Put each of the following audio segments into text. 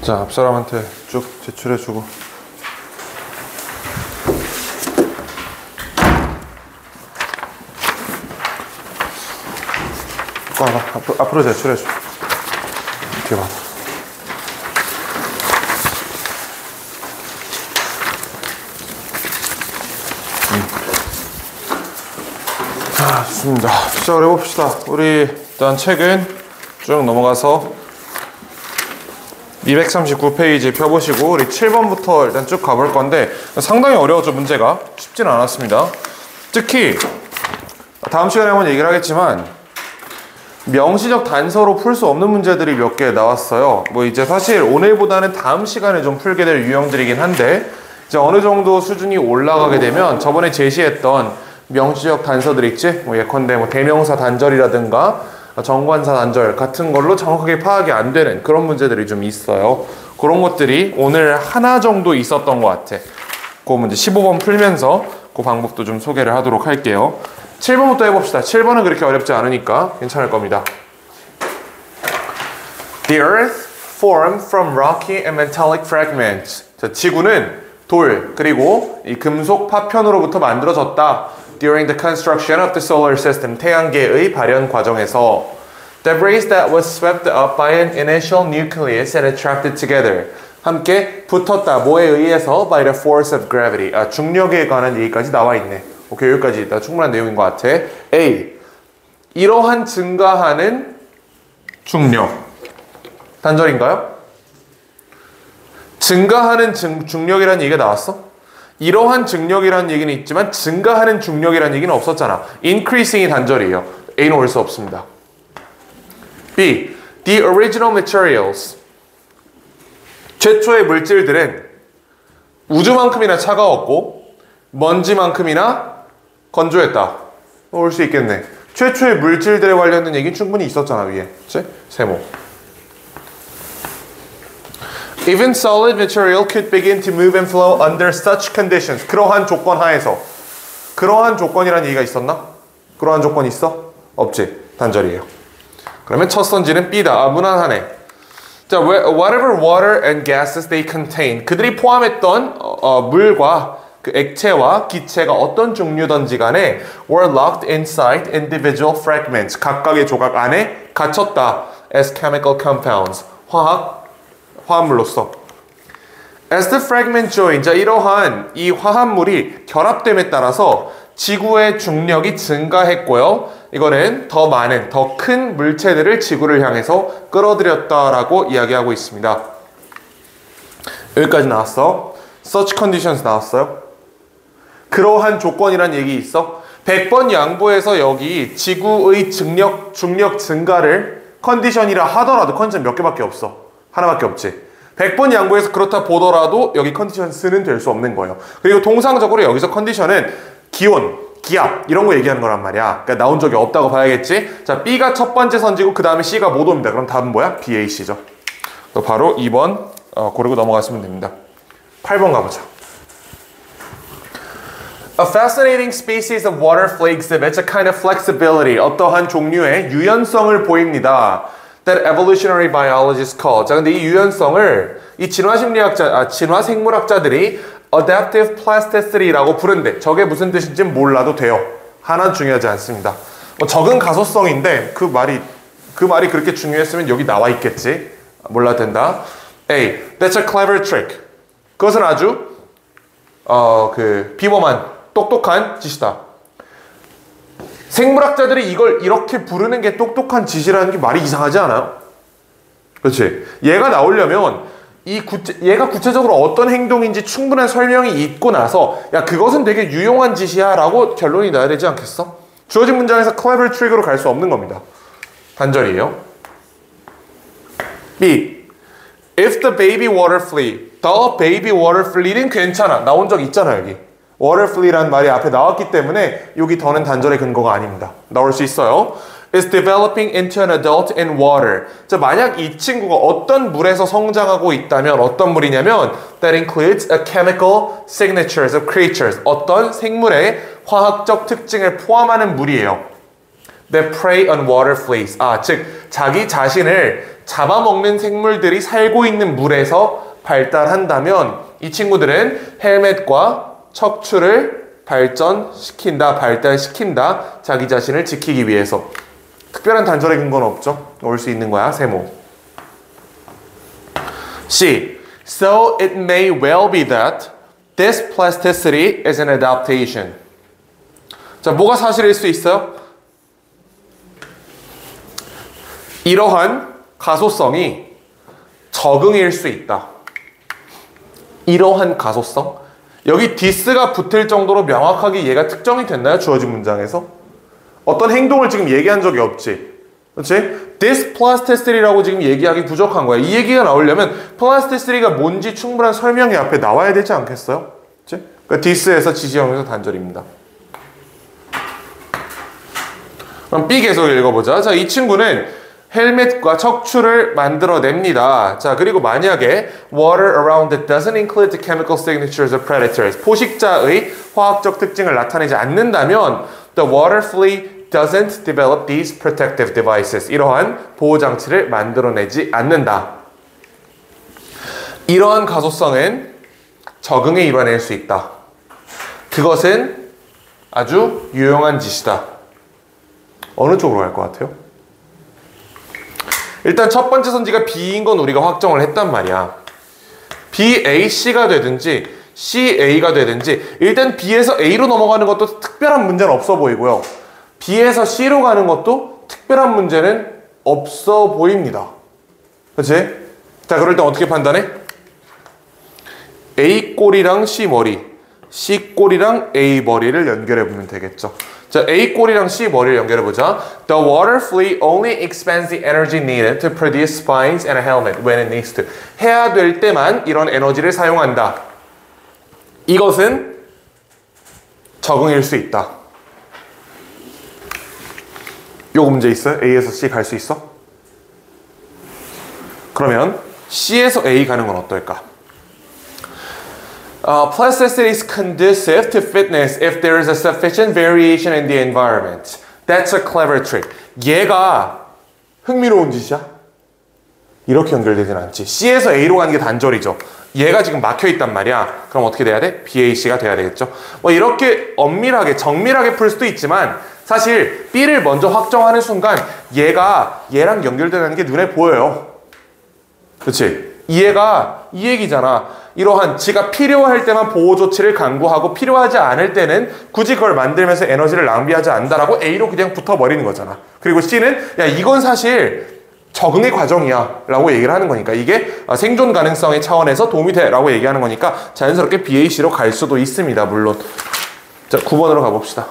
자, 앞사람한테 쭉 제출해주고. 앞으로 제출해줘. 이렇게 받아. 자, 좋습니다. 시작을 해봅시다. 우리 일단 책은 쭉 넘어가서 239페이지 펴보시고 우리 7번부터 일단 쭉 가볼 건데 상당히 어려웠죠. 문제가 쉽지는 않았습니다. 특히 다음 시간에 한번 얘기를 하겠지만 명시적 단서로 풀 수 없는 문제들이 몇 개 나왔어요. 뭐 이제 사실 오늘보다는 다음 시간에 좀 풀게 될 유형들이긴 한데 이제 어느 정도 수준이 올라가게 되면 저번에 제시했던 명시적 단서들 있지? 뭐 예컨대 뭐 대명사 단절이라든가 정관사 단절 같은 걸로 정확하게 파악이 안 되는 그런 문제들이 좀 있어요. 그런 것들이 오늘 하나 정도 있었던 것 같아. 그 문제 15번 풀면서 그 방법도 좀 소개를 하도록 할게요. 7번부터 해봅시다. 7번은 그렇게 어렵지 않으니까 괜찮을 겁니다. The earth formed from rocky and metallic fragments. 자, 지구는 돌 그리고 이 금속 파편으로부터 만들어졌다. During the construction of the solar system, 태양계의 발현 과정에서 debris that was swept up by an initial nucleus and attracted together. 함께 붙었다. 뭐에 의해서? By the force of gravity. 중력에 관한 얘기까지 나와 있네. 오케이, 여기까지 다 충분한 내용인 것 같아. A. 이러한 증가하는 중력. 단절인가요? 증가하는 중력이라는 얘기가 나왔어? 이러한 중력이라는 얘기는 있지만 증가하는 중력이라는 얘기는 없었잖아. increasing이 단절이에요. A는 올 수 없습니다. B. The original materials. 최초의 물질들은 우주만큼이나 차가웠고 먼지만큼이나 건조했다. 올 수 있겠네. 최초의 물질들에 관련된 얘기는 충분히 있었잖아, 위에. 그치? 세모. Even solid material could begin to move and flow under such conditions. 그러한 조건 하에서. 그러한 조건이라는 얘기가 있었나? 그러한 조건 있어? 없지. 단절이에요. 그러면 첫 선지는 B다. 무난하네. 자, whatever water and gases they contain. 그들이 포함했던 물과 그 액체와 기체가 어떤 종류든지 간에 were locked inside individual fragments. 각각의 조각 안에 갇혔다. As chemical compounds. 화합물로서. As the fragment join. 자, 이러한 이 화합물이 결합됨에 따라서 지구의 중력이 증가했고요. 이거는 더 많은, 더 큰 물체들을 지구를 향해서 끌어들였다라고 이야기하고 있습니다. 여기까지 나왔어. Such conditions 나왔어요. 그러한 조건이란 얘기 있어? 100번 양보해서 여기 지구의 중력 증가를 컨디션이라 하더라도 컨디션 몇 개밖에 없어. 하나밖에 없지. 100번 양보해서 그렇다 보더라도 여기 컨디션스는 될 수 없는 거예요. 그리고 통상적으로 여기서 컨디션은 기온, 기압 이런 거 얘기하는 거란 말이야. 그러니까 나온 적이 없다고 봐야겠지. 자, B가 첫 번째 선지고 그 다음에 C가 못 옵니다. 그럼 답은 뭐야? B, A, C죠. 바로 2번 고르고 넘어갔으면 됩니다. 8번 가보자. A fascinating species of water flea exhibits a kind of flexibility. 어떠한 종류의 유연성을 보입니다. That evolutionary biologists call. 자, 근데 이 유연성을 이 진화생물학자들이 adaptive plasticity라고 부른대. 저게 무슨 뜻인지 몰라도 돼요. 하나는 중요하지 않습니다. 적은 가소성인데 그 말이 그렇게 중요했으면 여기 나와 있겠지. 몰라도 된다. A. That's a clever trick. 그것은 아주 비범한 똑똑한 짓이다. 생물학자들이 이걸 이렇게 부르는 게 똑똑한 짓이라는 게 말이 이상하지 않아요? 그렇지? 얘가 나오려면 얘가 구체적으로 어떤 행동인지 충분한 설명이 있고 나서 야, 그것은 되게 유용한 짓이야 라고 결론이 나야 되지 않겠어? 주어진 문장에서 clever trick으로 갈 수 없는 겁니다. 단절이에요. B. If the baby water flea. The baby water flea는 괜찮아. 나온 적 있잖아, 여기. water flea라는 말이 앞에 나왔기 때문에 여기 더는 단절의 근거가 아닙니다. 나올 수 있어요. is developing into an adult in water. 자, 만약 이 친구가 어떤 물에서 성장하고 있다면 어떤 물이냐면 that includes a chemical signatures of creatures. 어떤 생물의 화학적 특징을 포함하는 물이에요. that prey on water fleas. 즉 자기 자신을 잡아먹는 생물들이 살고 있는 물에서 발달한다면 이 친구들은 헬멧과 척추를 발달시킨다. 자기 자신을 지키기 위해서. 특별한 단절의 근거는 없죠. 올 수 있는 거야, 세모. C. So it may well be that this plasticity is an adaptation. 자, 뭐가 사실일 수 있어요? 이러한 가소성이 적응일 수 있다. 이러한 가소성? 여기 this가 붙을 정도로 명확하게 얘가 특정이 됐나요? 주어진 문장에서? 어떤 행동을 지금 얘기한 적이 없지. 그렇지? This plasticity라고 지금 얘기하기 부족한 거야. 이 얘기가 나오려면 plasticity가 뭔지 충분한 설명이 앞에 나와야 되지 않겠어요? 그렇지? 그러니까 this에서 지시형에서 단절입니다. 그럼 B 계속 읽어보자. 자, 이 친구는 헬멧과 척추를 만들어냅니다. 자, 그리고 만약에 water around it doesn't include the chemical signatures of predators. 포식자의 화학적 특징을 나타내지 않는다면 the water flea doesn't develop these protective devices. 이러한 보호장치를 만들어내지 않는다. 이러한 가소성은 적응에 이뤄낼 수 있다. 그것은 아주 유용한 짓이다. 어느 쪽으로 갈 것 같아요? 일단 첫 번째 선지가 B인 건 우리가 확정을 했단 말이야. BAC가 되든지 CA가 되든지 일단 B에서 A로 넘어가는 것도 특별한 문제는 없어 보이고요. B에서 C로 가는 것도 특별한 문제는 없어 보입니다. 그렇지? 자, 그럴 때 어떻게 판단해? A 꼬리랑 C 머리, C 꼬리랑 A 머리를 연결해 보면 되겠죠. 자, A 꼬리랑 C 머리를 연결해 보자. The water flea only expends the energy needed to produce spines and a helmet when it needs to. 해야 될 때만 이런 에너지를 사용한다. 이것은 적응일 수 있다. 요거 문제 있어요? A에서 C 갈 수 있어? 그러면 C에서 A 가는 건 어떨까? Plasticity is conducive to fitness if there is a sufficient variation in the environment. That's a clever trick. 얘가 흥미로운 짓이야? 이렇게 연결되진 않지. C에서 A로 가는 게 단절이죠. 얘가 지금 막혀있단 말이야. 그럼 어떻게 돼야 돼? BAC가 돼야 되겠죠. 뭐 이렇게 엄밀하게, 정밀하게 풀 수도 있지만 사실 B를 먼저 확정하는 순간 얘가 얘랑 연결되는 게 눈에 보여요. 그렇지? 이해가 이 얘기잖아. 이러한 지가 필요할 때만 보호 조치를 강구하고 필요하지 않을 때는 굳이 그걸 만들면서 에너지를 낭비하지 않는다라고 A로 그냥 붙어버리는 거잖아. 그리고 C는 야 이건 사실 적응의 과정이야 라고 얘기를 하는 거니까 이게 생존 가능성의 차원에서 도움이 돼 라고 얘기하는 거니까 자연스럽게 BAC로 갈 수도 있습니다. 물론. 자, 9번으로 가봅시다.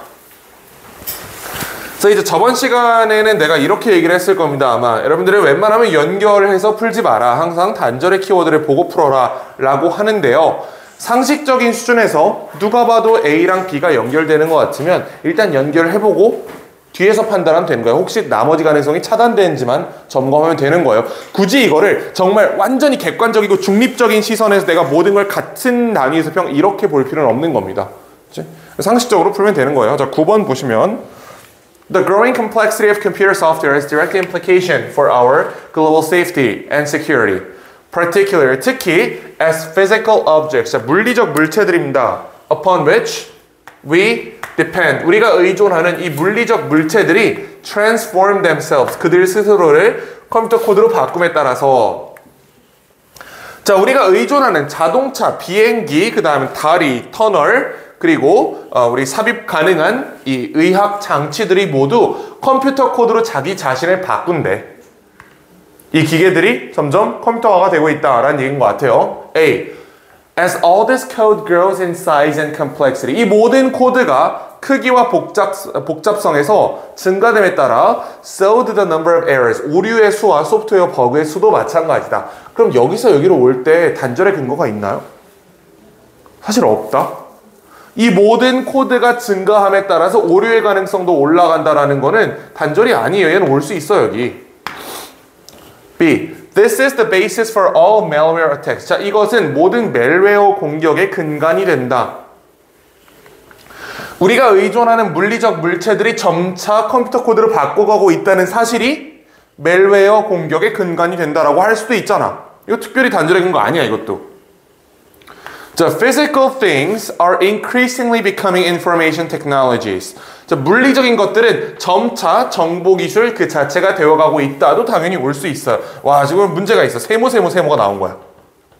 그래서 이제 저번 시간에는 내가 이렇게 얘기를 했을 겁니다. 아마 여러분들은 웬만하면 연결해서 풀지 마라. 항상 단절의 키워드를 보고 풀어라 라고 하는데요. 상식적인 수준에서 누가 봐도 A랑 B가 연결되는 것 같으면 일단 연결해보고 뒤에서 판단하면 되는 거예요. 혹시 나머지 가능성이 차단되는지만 점검하면 되는 거예요. 굳이 이거를 정말 완전히 객관적이고 중립적인 시선에서 내가 모든 걸 같은 단위에서 이렇게 볼 필요는 없는 겁니다. 그치? 상식적으로 풀면 되는 거예요. 자, 9번 보시면 The growing complexity of computer software has direct implication for our global safety and security. Particularly, 특히 as physical objects, 자, 물리적 물체들입니다. Upon which we depend. 우리가 의존하는 이 물리적 물체들이 transform themselves. 그들 스스로를 컴퓨터 코드로 바꿈에 따라서 자, 우리가 의존하는 자동차, 비행기, 그 다음에 다리, 터널 그리고 우리 삽입 가능한 이 의학 장치들이 모두 컴퓨터 코드로 자기 자신을 바꾼대. 이 기계들이 점점 컴퓨터화가 되고 있다라는 얘기인 것 같아요. A. As all this code grows in size and complexity. 이 모든 코드가 크기와 복잡성에서 증가됨에 따라 so do the number of errors. 오류의 수와 소프트웨어 버그의 수도 마찬가지다. 그럼 여기서 여기로 올 때 단절의 근거가 있나요? 사실 없다. 이 모든 코드가 증가함에 따라서 오류의 가능성도 올라간다라는 거는 단절이 아니에요. 얘는 올 수 있어 여기. B. This is the basis for all malware attacks. 자, 이것은 모든 멜웨어 공격의 근간이 된다. 우리가 의존하는 물리적 물체들이 점차 컴퓨터 코드를 바꿔가고 있다는 사실이 멜웨어 공격의 근간이 된다라고 할 수도 있잖아. 이거 특별히 단절의 근거 아니야, 이것도. 자, physical things are increasingly becoming information technologies. 자, 물리적인 것들은 점차 정보기술 그 자체가 되어가고 있다도 당연히 올 수 있어요. 와, 지금 문제가 있어. 세모가 나온 거야.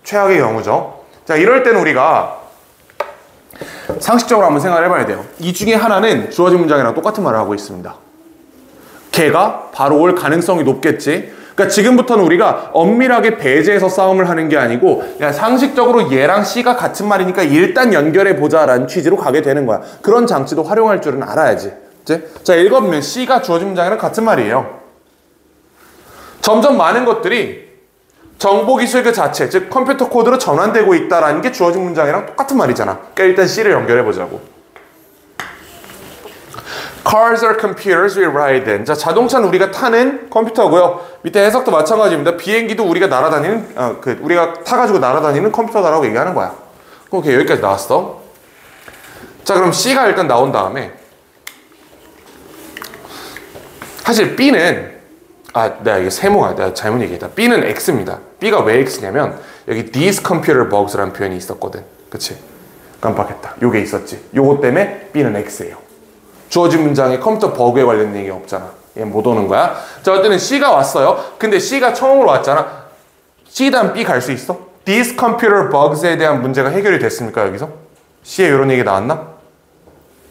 최악의 경우죠. 자, 이럴 때는 우리가 상식적으로 한번 생각을 해봐야 돼요. 이 중에 하나는 주어진 문장이랑 똑같은 말을 하고 있습니다. 걔가 바로 올 가능성이 높겠지. 그러니까 지금부터는 우리가 엄밀하게 배제해서 싸움을 하는 게 아니고 그냥 상식적으로 얘랑 C가 같은 말이니까 일단 연결해보자 라는 취지로 가게 되는 거야. 그런 장치도 활용할 줄은 알아야지. 그치? 자, 읽어보면 C가 주어진 문장이랑 같은 말이에요. 점점 많은 것들이 정보기술 그 자체, 즉 컴퓨터 코드로 전환되고 있다라는 게 주어진 문장이랑 똑같은 말이잖아. 그러니까 일단 C를 연결해보자고. Cars are computers we ride in. 자, 자동차는 우리가 타는 컴퓨터고요. 밑에 해석도 마찬가지입니다. 비행기도 우리가 날아다니는, 우리가 타가지고 날아다니는 컴퓨터다라고 얘기하는 거야. 오케이, 여기까지 나왔어. 자, 그럼 C가 일단 나온 다음에 사실 B는 내가 이게 세모가 내가 잘못 얘기했다. B는 X입니다. B가 왜 X냐면 여기 these computer bugs라는 표현이 있었거든. 그치? 깜빡했다. 요게 있었지. 요거 때문에 B는 X예요. 주어진 문장에 컴퓨터 버그에 관련된 얘기 없잖아. 얘 못 오는 거야. 자, 어쨌든 C가 왔어요. 근데 C가 처음으로 왔잖아. C 다음 B 갈 수 있어? These computer bugs에 대한 문제가 해결이 됐습니까, 여기서? C에 이런 얘기 나왔나?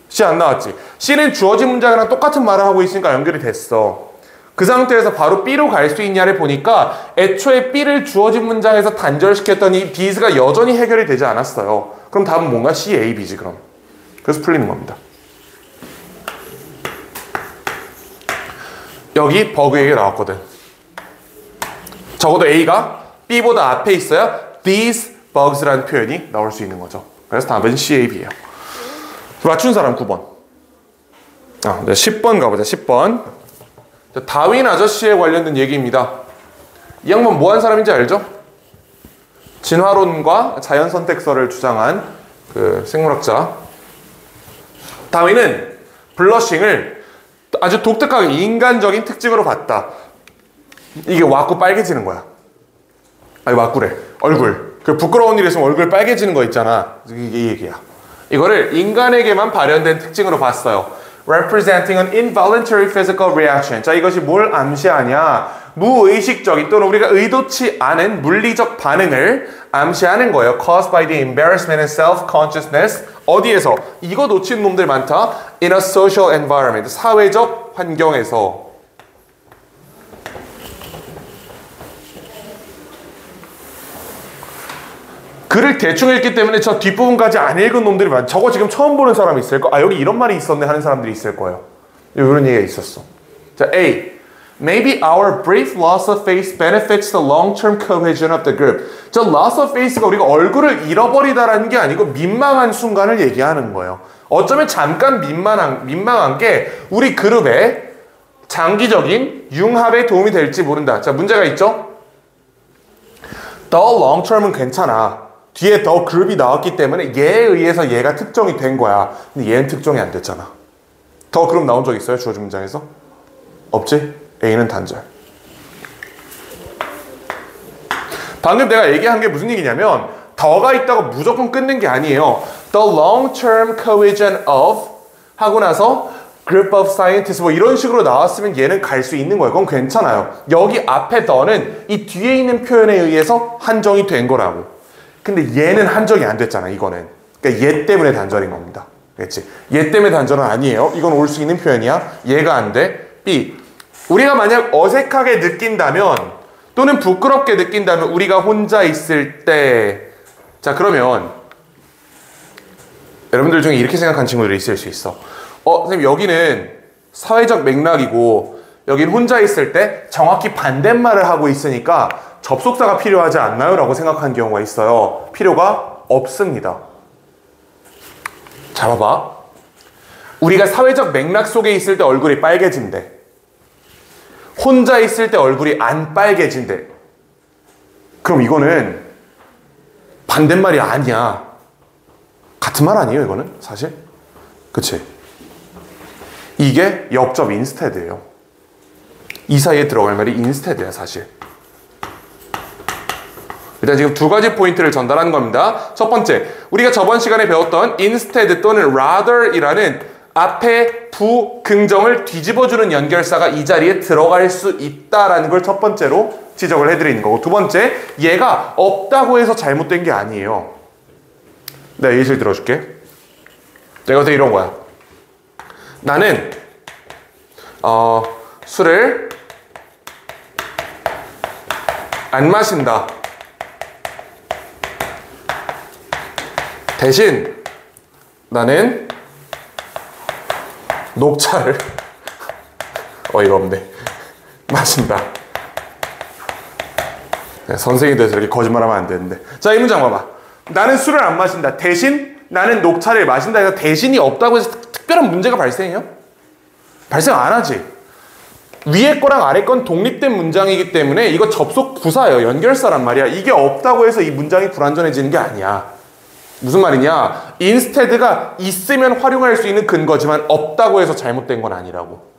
C 안 나왔지. C는 주어진 문장이랑 똑같은 말을 하고 있으니까 연결이 됐어. 그 상태에서 바로 B로 갈 수 있냐를 보니까 애초에 B를 주어진 문장에서 단절시켰더니 Thes가 여전히 해결이 되지 않았어요. 그럼 답은 뭔가? C, A, B지 그럼. 그래서 풀리는 겁니다. 여기 버그 얘기가 나왔거든. 적어도 A가 B보다 앞에 있어야 these bugs라는 표현이 나올 수 있는 거죠. 그래서 답은 C, A, B예요. 맞춘 사람 9번. 10번 가보자. 10번. 다윈 아저씨에 관련된 얘기입니다. 이 양반 뭐 한 사람인지 알죠? 진화론과 자연선택설을 주장한 그 생물학자. 다윈은 블러싱을 아주 독특하게 인간적인 특징으로 봤다. 이게 와꾸 빨개지는 거야. 아니 와꾸래. 얼굴. 그 부끄러운 일 있으면 얼굴 빨개지는 거 있잖아. 이게 얘기야. 이거를 인간에게만 발현된 특징으로 봤어요. Representing an involuntary physical reaction. 자, 이것이 뭘 암시하냐? 무의식적인 또는 우리가 의도치 않은 물리적 반응을 암시하는 거예요. Caused by the embarrassment and self-consciousness. 어디에서? 이거 놓친 놈들 많다. In a social environment. 사회적 환경에서. 글을 대충 읽기 때문에 저 뒷부분까지 안 읽은 놈들이 많아. 저거 지금 처음 보는 사람이 있을 거. 여기 이런 말이 있었네 하는 사람들이 있을 거예요. 이런 얘기가 있었어. 자, A. Maybe our brief loss of face benefits the long-term cohesion of the group. 저 loss of face가 우리가 얼굴을 잃어버리다라는 게 아니고 민망한 순간을 얘기하는 거예요. 어쩌면 잠깐 민망한 게 우리 그룹의 장기적인 융합에 도움이 될지 모른다. 자, 문제가 있죠? The long-term은 괜찮아. 뒤에 더 그룹이 나왔기 때문에 얘에 의해서 얘가 특정이 된 거야. 근데 얘는 특정이 안 됐잖아. 더 그룹 나온 적 있어요? 주어진 문장에서? 없지? A는 단절. 방금 내가 얘기한 게 무슨 얘기냐면 더가 있다고 무조건 끊는 게 아니에요. The long-term cohesion of 하고 나서 group of scientists 뭐 이런 식으로 나왔으면 얘는 갈 수 있는 거예요. 그건 괜찮아요. 여기 앞에 더는 이 뒤에 있는 표현에 의해서 한정이 된 거라고. 근데 얘는 한정이 안 됐잖아, 이거는. 그러니까 얘 때문에 단절인 겁니다. 그렇지? 얘 때문에 단절은 아니에요. 이건 올 수 있는 표현이야. 얘가 안 돼. B. 우리가 만약 어색하게 느낀다면 또는 부끄럽게 느낀다면 우리가 혼자 있을 때 자, 그러면 여러분들 중에 이렇게 생각한 친구들이 있을 수 있어. 선생님 여기는 사회적 맥락이고 여긴 혼자 있을 때 정확히 반대말을 하고 있으니까 접속사가 필요하지 않나요? 라고 생각한 경우가 있어요. 필요가 없습니다. 자, 봐봐. 우리가 사회적 맥락 속에 있을 때 얼굴이 빨개진대. 혼자 있을 때 얼굴이 안 빨개진대. 그럼 이거는 반대말이 아니야. 같은 말 아니에요, 이거는? 사실? 그치? 이게 역접 인스테드예요. 이 사이에 들어갈 말이 instead야 사실. 일단 지금 두 가지 포인트를 전달한 겁니다. 첫 번째, 우리가 저번 시간에 배웠던 instead 또는 rather이라는 앞에 부긍정을 뒤집어주는 연결사가 이 자리에 들어갈 수 있다라는 걸 첫 번째로 지적을 해드리는 거고, 두 번째, 얘가 없다고 해서 잘못된 게 아니에요. 내가 예시를 들어줄게. 내가 어떻게 이런 거야. 나는 술을 안 마신다. 대신 나는 녹차를 어이가 없네. 마신다. 선생님이 돼서 이렇게 거짓말하면 안 되는데. 자, 이 문장 봐봐. 나는 술을 안 마신다. 대신 나는 녹차를 마신다 해서 대신이 없다고 해서 특별한 문제가 발생해요? 발생 안 하지. 위에 거랑 아래 건 독립된 문장이기 때문에 이거 접속 부사예요. 연결사란 말이야. 이게 없다고 해서 이 문장이 불완전해지는 게 아니야. 무슨 말이냐? instead가 있으면 활용할 수 있는 근거지만 없다고 해서 잘못된 건 아니라고.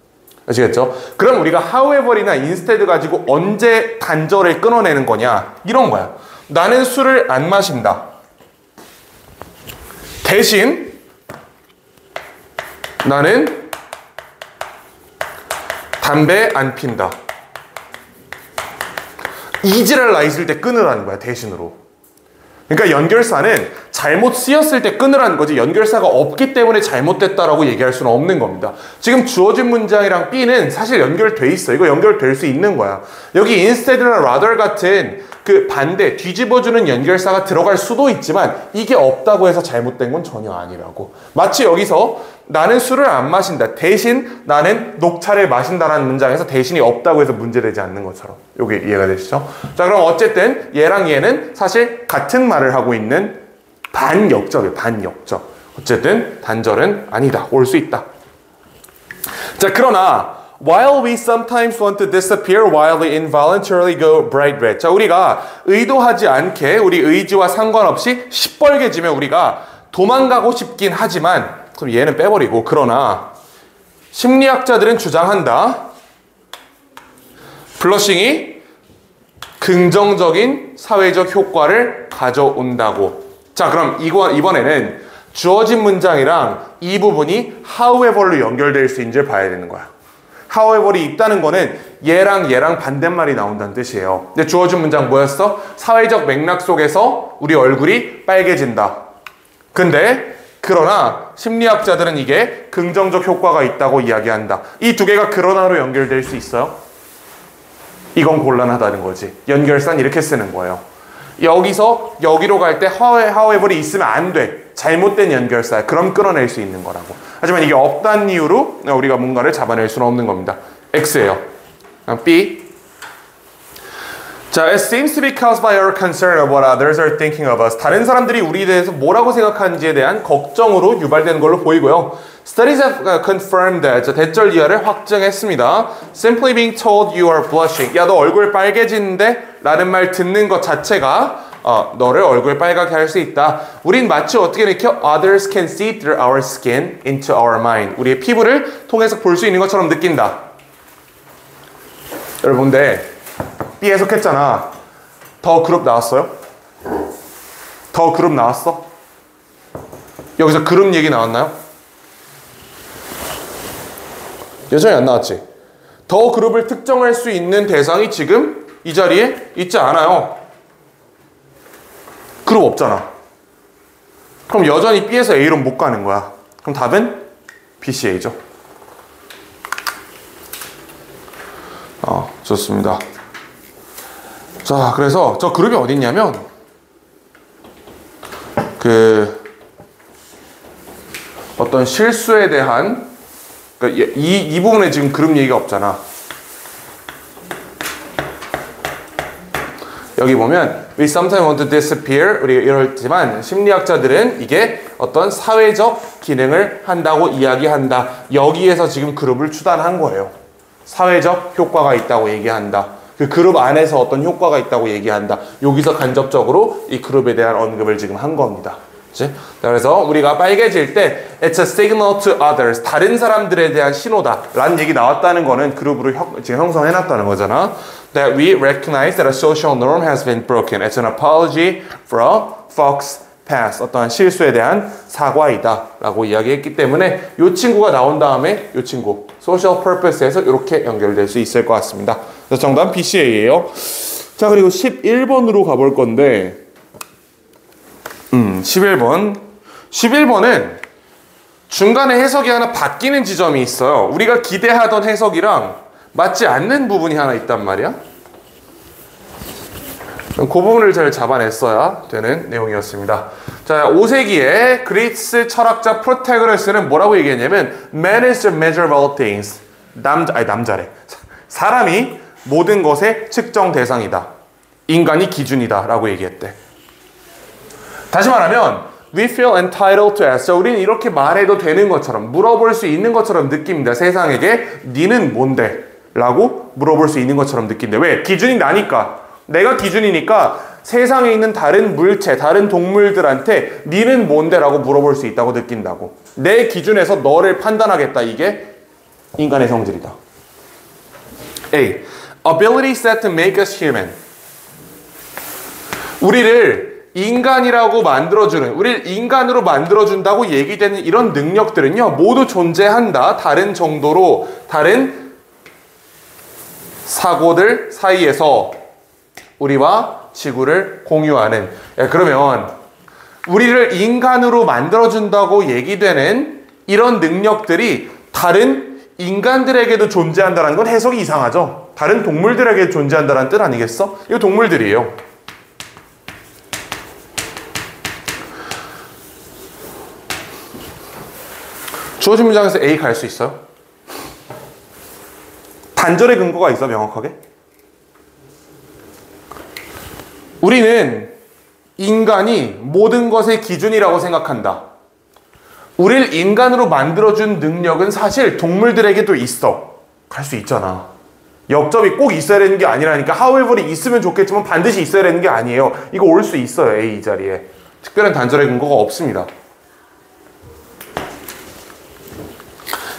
아시겠죠? 그럼 우리가 however이나 instead 가지고 언제 단절을 끊어내는 거냐? 이런 거야. 나는 술을 안 마신다. 대신 나는 담배 안 핀다. 이지랄 있을 때 끊으라는 거야, 대신으로. 그러니까 연결사는 잘못 쓰였을 때 끊으라는 거지, 연결사가 없기 때문에 잘못됐다라고 얘기할 수는 없는 겁니다. 지금 주어진 문장이랑 B는 사실 연결돼 있어. 이거 연결될 수 있는 거야. 여기 instead나 rather 같은 그 반대, 뒤집어주는 연결사가 들어갈 수도 있지만 이게 없다고 해서 잘못된 건 전혀 아니라고. 마치 여기서 나는 술을 안 마신다. 대신 나는 녹차를 마신다라는 문장에서 대신이 없다고 해서 문제되지 않는 것처럼. 요게 이해가 되시죠? 자, 그럼 어쨌든 얘랑 얘는 사실 같은 말을 하고 있는 반역적이에요. 반역적. 어쨌든 단절은 아니다. 올 수 있다. 자, 그러나 while we sometimes want to disappear while we involuntarily go bright red. 자, 우리가 의도하지 않게 우리 의지와 상관없이 시뻘개지면 우리가 도망가고 싶긴 하지만, 그럼 얘는 빼버리고, 그러나 심리학자들은 주장한다. 블러싱이 긍정적인 사회적 효과를 가져온다고. 자, 그럼 이번에는 주어진 문장이랑 이 부분이 however로 연결될 수 있는지를 봐야 되는 거야. however이 있다는 거는 얘랑 반대말이 나온다는 뜻이에요. 근데 주어진 문장 뭐였어? 사회적 맥락 속에서 우리 얼굴이 빨개진다. 근데 그러나 심리학자들은 이게 긍정적 효과가 있다고 이야기한다. 이 두 개가 그러나로 연결될 수 있어요? 이건 곤란하다는 거지. 연결사는 이렇게 쓰는 거예요. 여기서 여기로 갈 때 however이 있으면 안 돼. 잘못된 연결사야. 그럼 끊어낼 수 있는 거라고. 하지만 이게 없다는 이유로 우리가 뭔가를 잡아낼 수는 없는 겁니다. X예요. B. 자, it seems to be caused by our concern of what others are thinking of us. 다른 사람들이 우리에 대해서 뭐라고 생각하는지에 대한 걱정으로 유발되는 걸로 보이고요. Studies have confirmed that. 자, 대절 이하를 확증했습니다. Simply being told you are blushing. 야, 너 얼굴 빨개지는데? 라는 말 듣는 것 자체가 너를 얼굴 빨갛게 할 수 있다. 우린 마치 어떻게 느껴? Others can see through our skin into our mind. 우리의 피부를 통해서 볼 수 있는 것처럼 느낀다. 여러분들 B 해석했잖아. 더 그룹 나왔어요? 더 그룹 나왔어? 여기서 그룹 얘기 나왔나요? 여전히 안 나왔지? 더 그룹을 특정할 수 있는 대상이 지금 이 자리에 있지 않아요. 그룹 없잖아. 그럼 여전히 B에서 A로 못 가는 거야. 그럼 답은 BCA죠. 좋습니다. 자, 그래서 저 그룹이 어디 있냐면 어떤 실수에 대한, 그러니까 이 부분에 지금 그룹 얘기가 없잖아. 여기 보면 we sometimes want to disappear, 우리가 이렇지만 심리학자들은 이게 어떤 사회적 기능을 한다고 이야기한다. 여기에서 지금 그룹을 추단한 거예요. 사회적 효과가 있다고 얘기한다. 그 그룹 안에서 어떤 효과가 있다고 얘기한다. 여기서 간접적으로 이 그룹에 대한 언급을 지금 한 겁니다. 그치? 그래서 우리가 빨개질 때 It's a signal to others. 다른 사람들에 대한 신호다 라는 얘기 나왔다는 거는 그룹으로 지금 형성해놨다는 거잖아. That we recognize that a social norm has been broken. It's an apology for a fox pass. 어떠한 실수에 대한 사과이다 라고 이야기했기 때문에 이 친구가 나온 다음에 이 친구 social purpose에서 이렇게 연결될 수 있을 것 같습니다. 그래서 정답은 BCA예요. 자, 그리고 11번으로 가볼 건데 11번은 중간에 해석이 하나 바뀌는 지점이 있어요. 우리가 기대하던 해석이랑 맞지 않는 부분이 하나 있단 말이야. 그 부분을 잘 잡아냈어야 되는 내용이었습니다. 자, 5세기에 그리스 철학자 프로테고라스는 뭐라고 얘기했냐면 Man is the measure of all things. 남자래. 사람이 모든 것의 측정 대상이다. 인간이 기준이다 라고 얘기했대. 다시 말하면 We feel entitled to ask. 우리는 이렇게 말해도 되는 것처럼 물어볼 수 있는 것처럼 느낍니다. 세상에게 니는 뭔데? 라고 물어볼 수 있는 것처럼 느낀대. 왜? 기준이 나니까. 내가 기준이니까 세상에 있는 다른 물체, 다른 동물들한테 니는 뭔데? 라고 물어볼 수 있다고 느낀다고. 내 기준에서 너를 판단하겠다. 이게 인간의 성질이다. A. Ability set to make us human. 우리를 인간이라고 만들어주는, 우리를 인간으로 만들어준다고 얘기되는 이런 능력들은요, 모두 존재한다. 다른 정도로, 다른 사고들 사이에서 우리와 지구를 공유하는. 그러면 우리를 인간으로 만들어준다고 얘기되는 이런 능력들이 다른 인간들에게도 존재한다는 건 해석이 이상하죠. 다른 동물들에게 존재한다는 뜻 아니겠어? 이거 동물들이에요. 주어진 문장에서 A 갈 수 있어요? 단절의 근거가 있어, 명확하게? 우리는 인간이 모든 것의 기준이라고 생각한다. 우리를 인간으로 만들어준 능력은 사실 동물들에게도 있어. 갈 수 있잖아. 역접이 꼭 있어야 되는 게 아니라니까. however이 있으면 좋겠지만 반드시 있어야 되는 게 아니에요. 이거 올 수 있어요, A 이 자리에. 특별한 단절의 근거가 없습니다.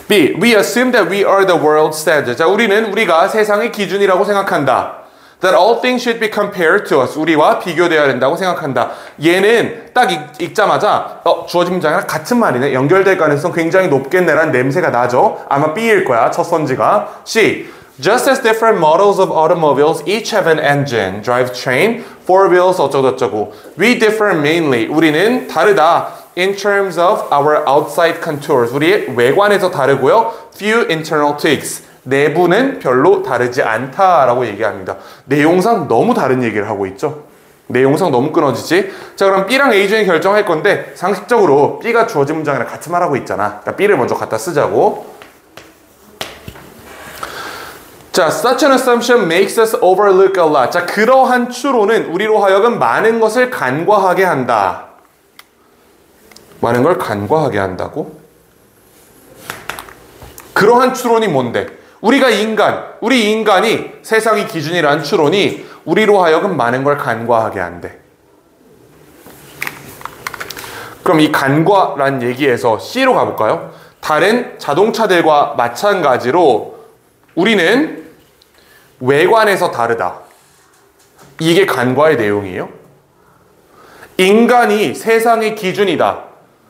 B. We assume that we are the world standard. 자, 우리가 세상의 기준이라고 생각한다. That all things should be compared to us. 우리와 비교되어야 된다고 생각한다. 얘는 딱 읽자마자 주어진 문장이랑 같은 말이네. 연결될 가능성 굉장히 높겠네라는 냄새가 나죠. 아마 B일 거야, 첫 선지가. C. Just as different models of automobiles each have an engine, drivetrain, four wheels 어쩌고저쩌고. We differ mainly. 우리는 다르다. In terms of our outside contours. 우리의 외관에서 다르고요. Few internal tweaks. 내부는 별로 다르지 않다라고 얘기합니다. 내용상 너무 다른 얘기를 하고 있죠. 내용상 너무 끊어지지. 자, 그럼 B랑 A 중에 결정할 건데 상식적으로 B가 주어진 문장이랑 같이 말하고 있잖아. 그러니까 B를 먼저 갖다 쓰자고. 자, such an assumption makes us overlook a lot. 자, 그러한 추론은 우리로 하여금 많은 것을 간과하게 한다. 많은 걸 간과하게 한다고? 그러한 추론이 뭔데? 우리 인간이 세상의 기준이라는 추론이 우리로 하여금 많은 걸 간과하게 한대. 그럼 이 간과라는 얘기에서 C로 가볼까요? 다른 자동차들과 마찬가지로 우리는 외관에서 다르다. 이게 간과의 내용이에요. 인간이 세상의 기준이다.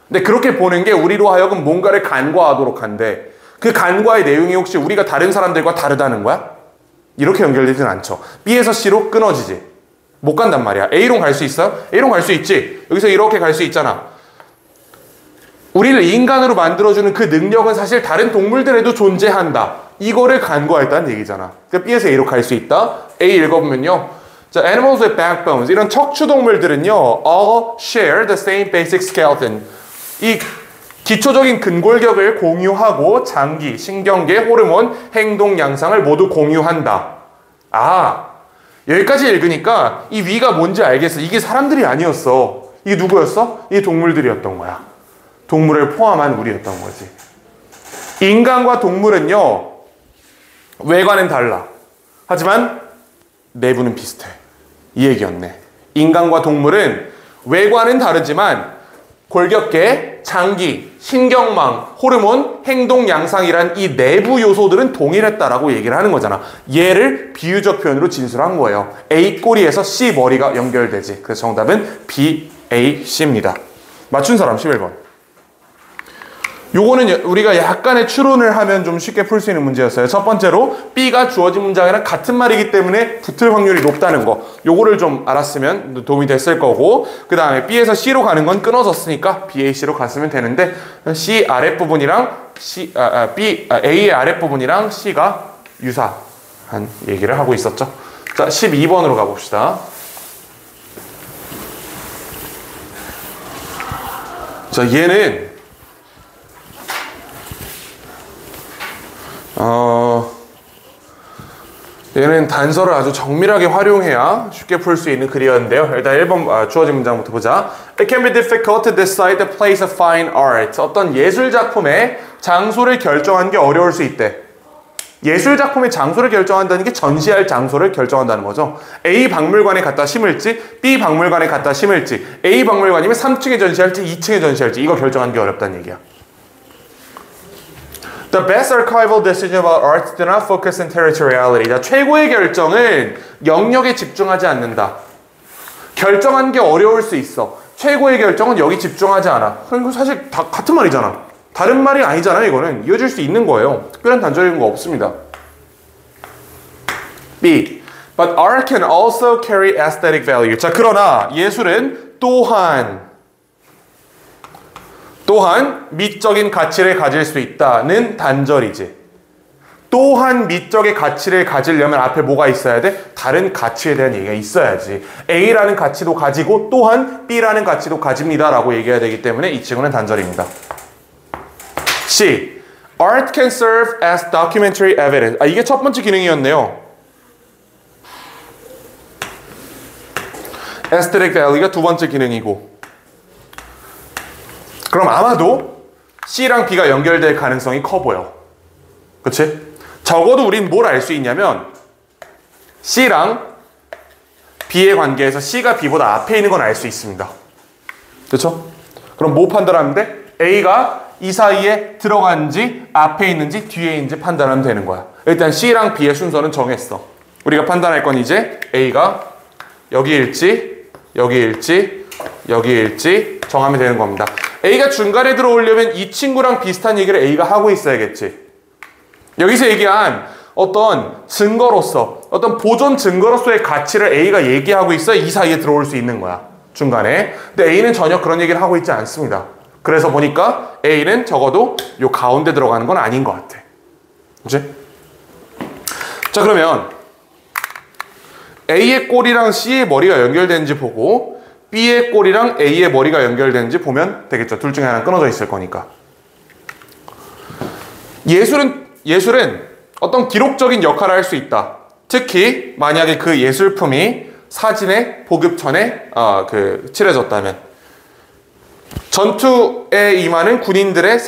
근데 그렇게 보는 게 우리로 하여금 뭔가를 간과하도록 한대. 그 간과의 내용이 혹시 우리가 다른 사람들과 다르다는 거야? 이렇게 연결되진 않죠. B에서 C로 끊어지지. 못 간단 말이야. A로 갈 수 있어요? A로 갈 수 있지. 여기서 이렇게 갈 수 있잖아. 우리를 인간으로 만들어주는 그 능력은 사실 다른 동물들에도 존재한다. 이거를 간과했다는 얘기잖아. 그러니까 B에서 A로 갈 수 있다. A 읽어보면요. 자, animals with backbones. 이런 척추동물들은요. all share the same basic skeleton. 이 기초적인 근골격을 공유하고 장기, 신경계, 호르몬, 행동, 양상을 모두 공유한다. 아, 여기까지 읽으니까 이 위가 뭔지 알겠어. 이게 사람들이 아니었어. 이게 누구였어? 이게 동물들이었던 거야. 동물을 포함한 우리였던 거지. 인간과 동물은요, 외관은 달라. 하지만 내부는 비슷해. 이 얘기였네. 인간과 동물은 외관은 다르지만 골격계, 장기, 신경망, 호르몬, 행동 양상이란 이 내부 요소들은 동일했다라고 얘기를 하는 거잖아. 얘를 비유적 표현으로 진술한 거예요. A 꼬리에서 C 머리가 연결되지. 그래서 정답은 B, A, C입니다. 맞춘 사람 11번. 요거는 우리가 약간의 추론을 하면 좀 쉽게 풀 수 있는 문제였어요. 첫 번째로 B가 주어진 문장이랑 같은 말이기 때문에 붙을 확률이 높다는 거. 요거를 좀 알았으면 도움이 됐을 거고, 그 다음에 B에서 C로 가는 건 끊어졌으니까 B, A, C로 갔으면 되는데 C 아랫부분이랑 A의 아랫부분이랑 C가 유사한 얘기를 하고 있었죠. 자, 12번으로 가봅시다. 자, 얘는 단서를 아주 정밀하게 활용해야 쉽게 풀 수 있는 글이었는데요. 일단 1번 주어진 문장부터 보자. It can be difficult to decide the place of fine art. 어떤 예술 작품의 장소를 결정하는 게 어려울 수 있대. 예술 작품의 장소를 결정한다는 게 전시할 장소를 결정한다는 거죠. A 박물관에 갖다 심을지 B 박물관에 갖다 심을지, A 박물관이면 3층에 전시할지 2층에 전시할지, 이거 결정하는 게 어렵다는 얘기야. The best archival decision about art do not focus on territoriality. 자, 최고의 결정은 영역에 집중하지 않는다. 결정한 게 어려울 수 있어. 최고의 결정은 여기 집중하지 않아. 이거 사실 다 같은 말이잖아. 다른 말이 아니잖아요. 이거는 이어질 수 있는 거예요. 특별한 단절인 거 없습니다. B. But art can also carry aesthetic value. 자, 그러나 예술은 또한 미적인 가치를 가질 수 있다는 단절이지. 또한 미적의 가치를 가지려면 앞에 뭐가 있어야 돼? 다른 가치에 대한 얘기가 있어야지. A라는 가치도 가지고 또한 B라는 가치도 가집니다 라고 얘기해야 되기 때문에 이 친구는 단절입니다. C. Art can serve as documentary evidence. 이게 첫 번째 기능이었네요. aesthetic value가 두 번째 기능이고, 그럼 아마도 C랑 B가 연결될 가능성이 커 보여. 그치? 적어도 우린 뭘 알 수 있냐면 C랑 B의 관계에서 C가 B보다 앞에 있는 건 알 수 있습니다. 그렇죠? 그럼 뭐 판단하면 돼? A가 이 사이에 들어간지 앞에 있는지 뒤에 있는지 판단하면 되는 거야. 일단 C랑 B의 순서는 정했어. 우리가 판단할 건 이제 A가 여기일지 여기일지 여기일지 정하면 되는 겁니다. A가 중간에 들어오려면 이 친구랑 비슷한 얘기를 A가 하고 있어야겠지. 여기서 얘기한 어떤 증거로서, 어떤 보존 증거로서의 가치를 A가 얘기하고 있어야 이 사이에 들어올 수 있는 거야. 중간에. 근데 A는 전혀 그런 얘기를 하고 있지 않습니다. 그래서 보니까 A는 적어도 요 가운데 들어가는 건 아닌 것 같아. 그치? 자, 그러면 A의 꼬리랑 C의 머리가 연결되는지 보고 B의 꼬리랑 A의 머리가 연결되는지 보면 되겠죠. 둘 중에 하나 끊어져 있을 거니까. 예술은 어떤 기록적인 역할을 할 수 있다. 특히 만약에 그 예술품이 사진에 보급천에 칠해졌다면, 전투에 임하는 군인들의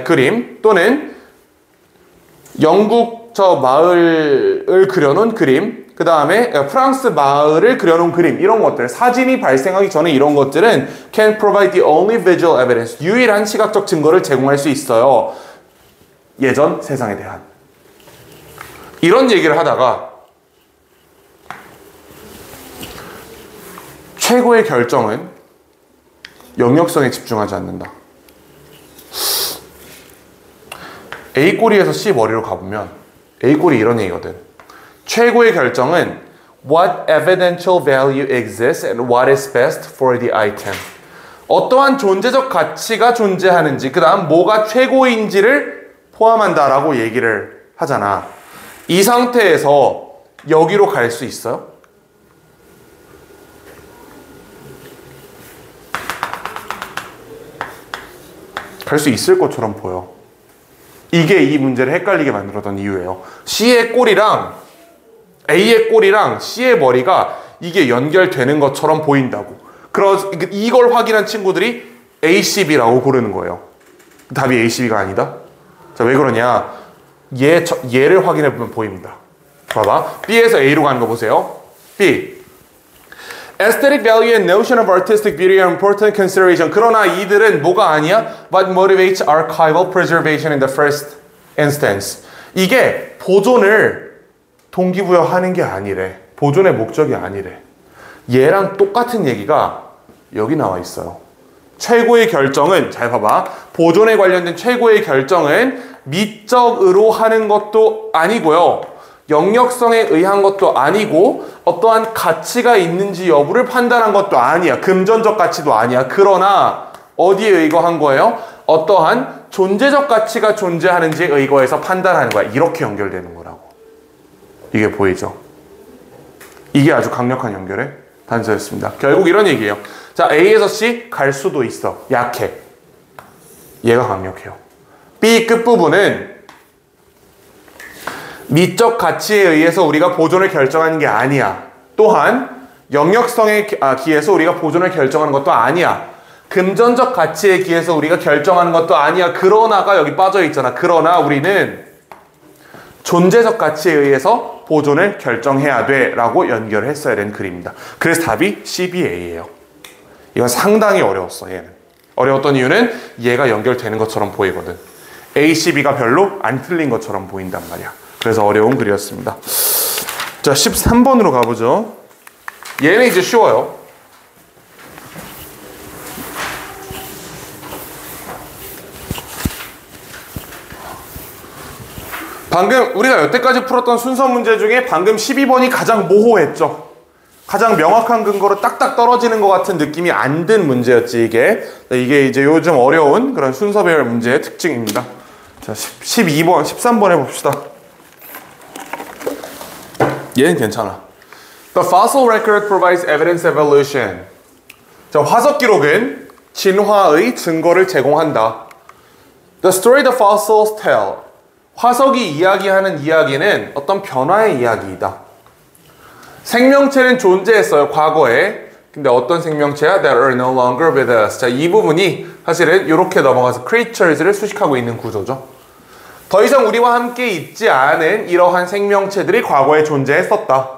그림, 또는 영국 저 마을을 그려놓은 그림, 그 다음에 프랑스 마을을 그려놓은 그림, 이런 것들, 사진이 발생하기 전에 이런 것들은 can provide the only visual evidence, 유일한 시각적 증거를 제공할 수 있어요. 예전 세상에 대한. 이런 얘기를 하다가 최고의 결정은 영역성에 집중하지 않는다. A 꼬리에서 C 머리로 가보면 A 꼬리 이런 얘기거든. 최고의 결정은 what evidential value exists and what is best for the item. 어떠한 존재적 가치가 존재하는지, 그 다음 뭐가 최고인지를 포함한다라고 얘기를 하잖아. 이 상태에서 여기로 갈 수 있어요? 갈 수 있을 것처럼 보여. 이게 이 문제를 헷갈리게 만들었던 이유예요. C의 꼬리랑 A의 꼬리랑 C의 머리가 이게 연결되는 것처럼 보인다고. 이걸 확인한 친구들이 ACB라고 고르는 거예요. 답이 ACB가 아니다. 자, 왜 그러냐? 얘를 확인해 보면 보입니다. 봐봐. B에서 A로 가는 거 보세요. B. Aesthetic value and notion of artistic beauty are important consideration. 그러나 이들은 뭐가 아니야? What motivates archival preservation in the first instance. 이게 보존을 동기부여하는 게 아니래. 보존의 목적이 아니래. 얘랑 똑같은 얘기가 여기 나와 있어요. 최고의 결정은, 잘 봐봐. 보존에 관련된 최고의 결정은 미적으로 하는 것도 아니고요. 영역성에 의한 것도 아니고 어떠한 가치가 있는지 여부를 판단한 것도 아니야. 금전적 가치도 아니야. 그러나 어디에 의거한 거예요? 어떠한 존재적 가치가 존재하는지에 의거해서 판단하는 거야. 이렇게 연결되는 거라고. 이게 보이죠? 이게 아주 강력한 연결의 단서였습니다. 결국 이런 얘기예요. 자, A에서 C 갈 수도 있어. 약해. 얘가 강력해요. B 끝부분은 미적 가치에 의해서 우리가 보존을 결정하는 게 아니야. 또한 영역성에 기해서 우리가 보존을 결정하는 것도 아니야. 금전적 가치에 기해서 우리가 결정하는 것도 아니야. 그러나가 여기 빠져 있잖아. 그러나 우리는 존재적 가치에 의해서 보존을 결정해야 돼 라고 연결을 했어야 되는 글입니다. 그래서 답이 CBA예요. 이건 상당히 어려웠어. 얘는 어려웠던 이유는 얘가 연결되는 것처럼 보이거든. A, C, B가 별로 안 틀린 것처럼 보인단 말이야. 그래서 어려운 글이었습니다. 자, 13번으로 가보죠. 얘는 이제 쉬워요. 방금 우리가 여태까지 풀었던 순서 문제 중에 방금 12번이 가장 모호했죠. 가장 명확한 근거로 딱딱 떨어지는 것 같은 느낌이 안 든 문제였지, 이게. 이게 이제 요즘 어려운 그런 순서별 문제의 특징입니다. 자, 12번, 13번 해봅시다. 얘는 괜찮아. The fossil record provides evidence of evolution. 자, 화석 기록은 진화의 증거를 제공한다. The story the fossils tell. 화석이 이야기하는 이야기는 어떤 변화의 이야기이다. 생명체는 존재했어요, 과거에. 근데 어떤 생명체야? That are no longer with us. 자, 이 부분이 사실은 이렇게 넘어가서 creatures를 수식하고 있는 구조죠. 더 이상 우리와 함께 있지 않은 이러한 생명체들이 과거에 존재했었다.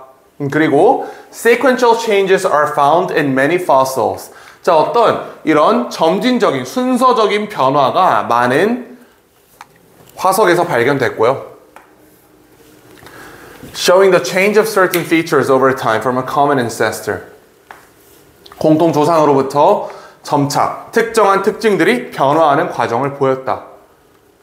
그리고 sequential changes are found in many fossils. 자, 어떤 이런 점진적인 순서적인 변화가 많은 화석에서 발견됐고요. Showing the change of certain features over time from a common ancestor. 공통 조상으로부터 점차 특정한 특징들이 변화하는 과정을 보였다.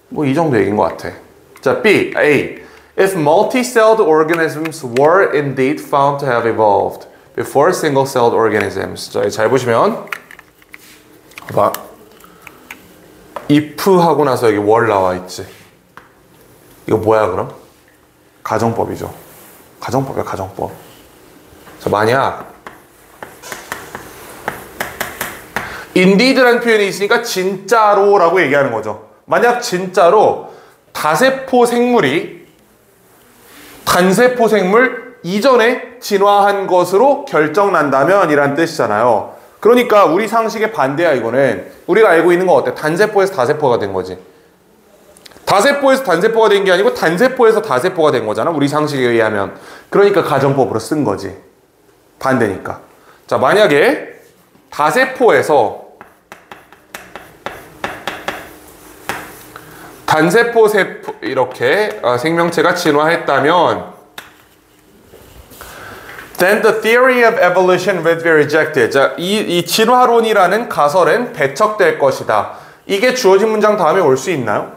뭐 이 정도 얘기인 것 같아. 자, B, A. If multi-celled organisms were indeed found to have evolved before single-celled organisms. 자, 잘 보시면 봐봐. if 하고 나서 여기 were 나와 있지. 이거 뭐야 그럼? 가정법이죠. 가정법이야, 가정법. 자, 만약 indeed라는 표현이 있으니까 진짜로라고 얘기하는 거죠. 만약 진짜로 다세포 생물이 단세포 생물 이전에 진화한 것으로 결정난다면 이란 뜻이잖아요. 그러니까 우리 상식의 반대야. 이거는 우리가 알고 있는 건 어때? 단세포에서 다세포가 된 거지. 다세포에서 단세포가 된 게 아니고 단세포에서 다세포가 된 거잖아, 우리 상식에 의하면. 그러니까 가정법으로 쓴 거지. 반대니까. 자, 만약에 다세포에서 단세포 세포 이렇게 생명체가 진화했다면 then the theory of evolution would be rejected. 자, 이 진화론이라는 가설은 배척될 것이다. 이게 주어진 문장 다음에 올 수 있나요?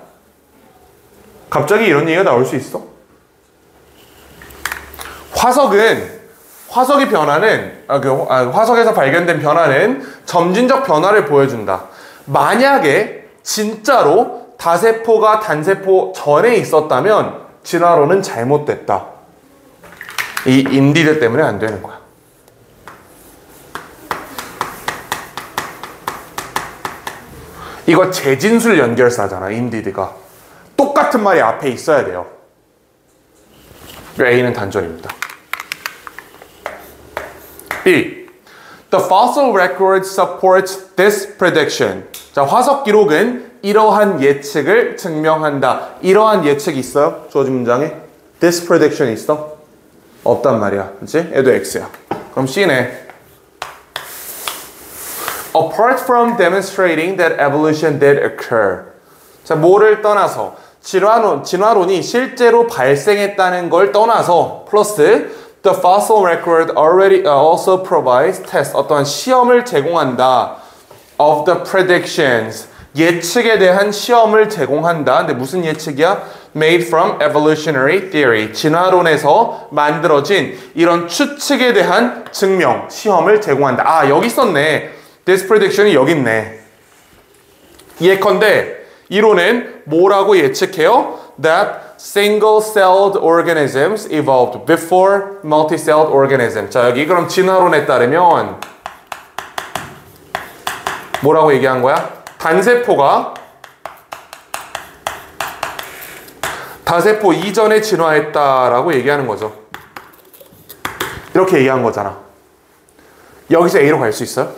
갑자기 이런 얘기가 나올 수 있어? 화석의 변화는 화석에서 발견된 변화는 점진적 변화를 보여준다. 만약에 진짜로 다세포가 단세포 전에 있었다면 진화론은 잘못됐다. 이 인디드 때문에 안 되는 거야. 이거 재진술 연결사잖아, 인디드가. 똑같은 말이 앞에 있어야 돼요. A는 단절입니다. B. The fossil record supports this prediction. 자, 화석 기록은 이러한 예측을 증명한다. 이러한 예측이 있어요? 주어진 문장에? This prediction 있어? 없단 말이야. 그치? 얘도 X야. 그럼 C네. apart from demonstrating that evolution did occur. 자, 뭐를 떠나서 진화론이 실제로 발생했다는 걸 떠나서 플러스 the fossil record already also provides test 어떤 시험을 제공한다 of the predictions 예측에 대한 시험을 제공한다. 근데 무슨 예측이야? Made from evolutionary theory 진화론에서 만들어진 이런 추측에 대한 증명 시험을 제공한다. 아 여기 있었네. This prediction이 여기 있네. 예컨대 이론은 뭐라고 예측해요? That single-celled organisms evolved before multi-celled organisms. 자 여기 그럼 진화론에 따르면 뭐라고 얘기한 거야? 단세포가 다세포 이전에 진화했다라고 얘기하는 거죠. 이렇게 얘기한 거잖아. 여기서 A로 갈 수 있어요?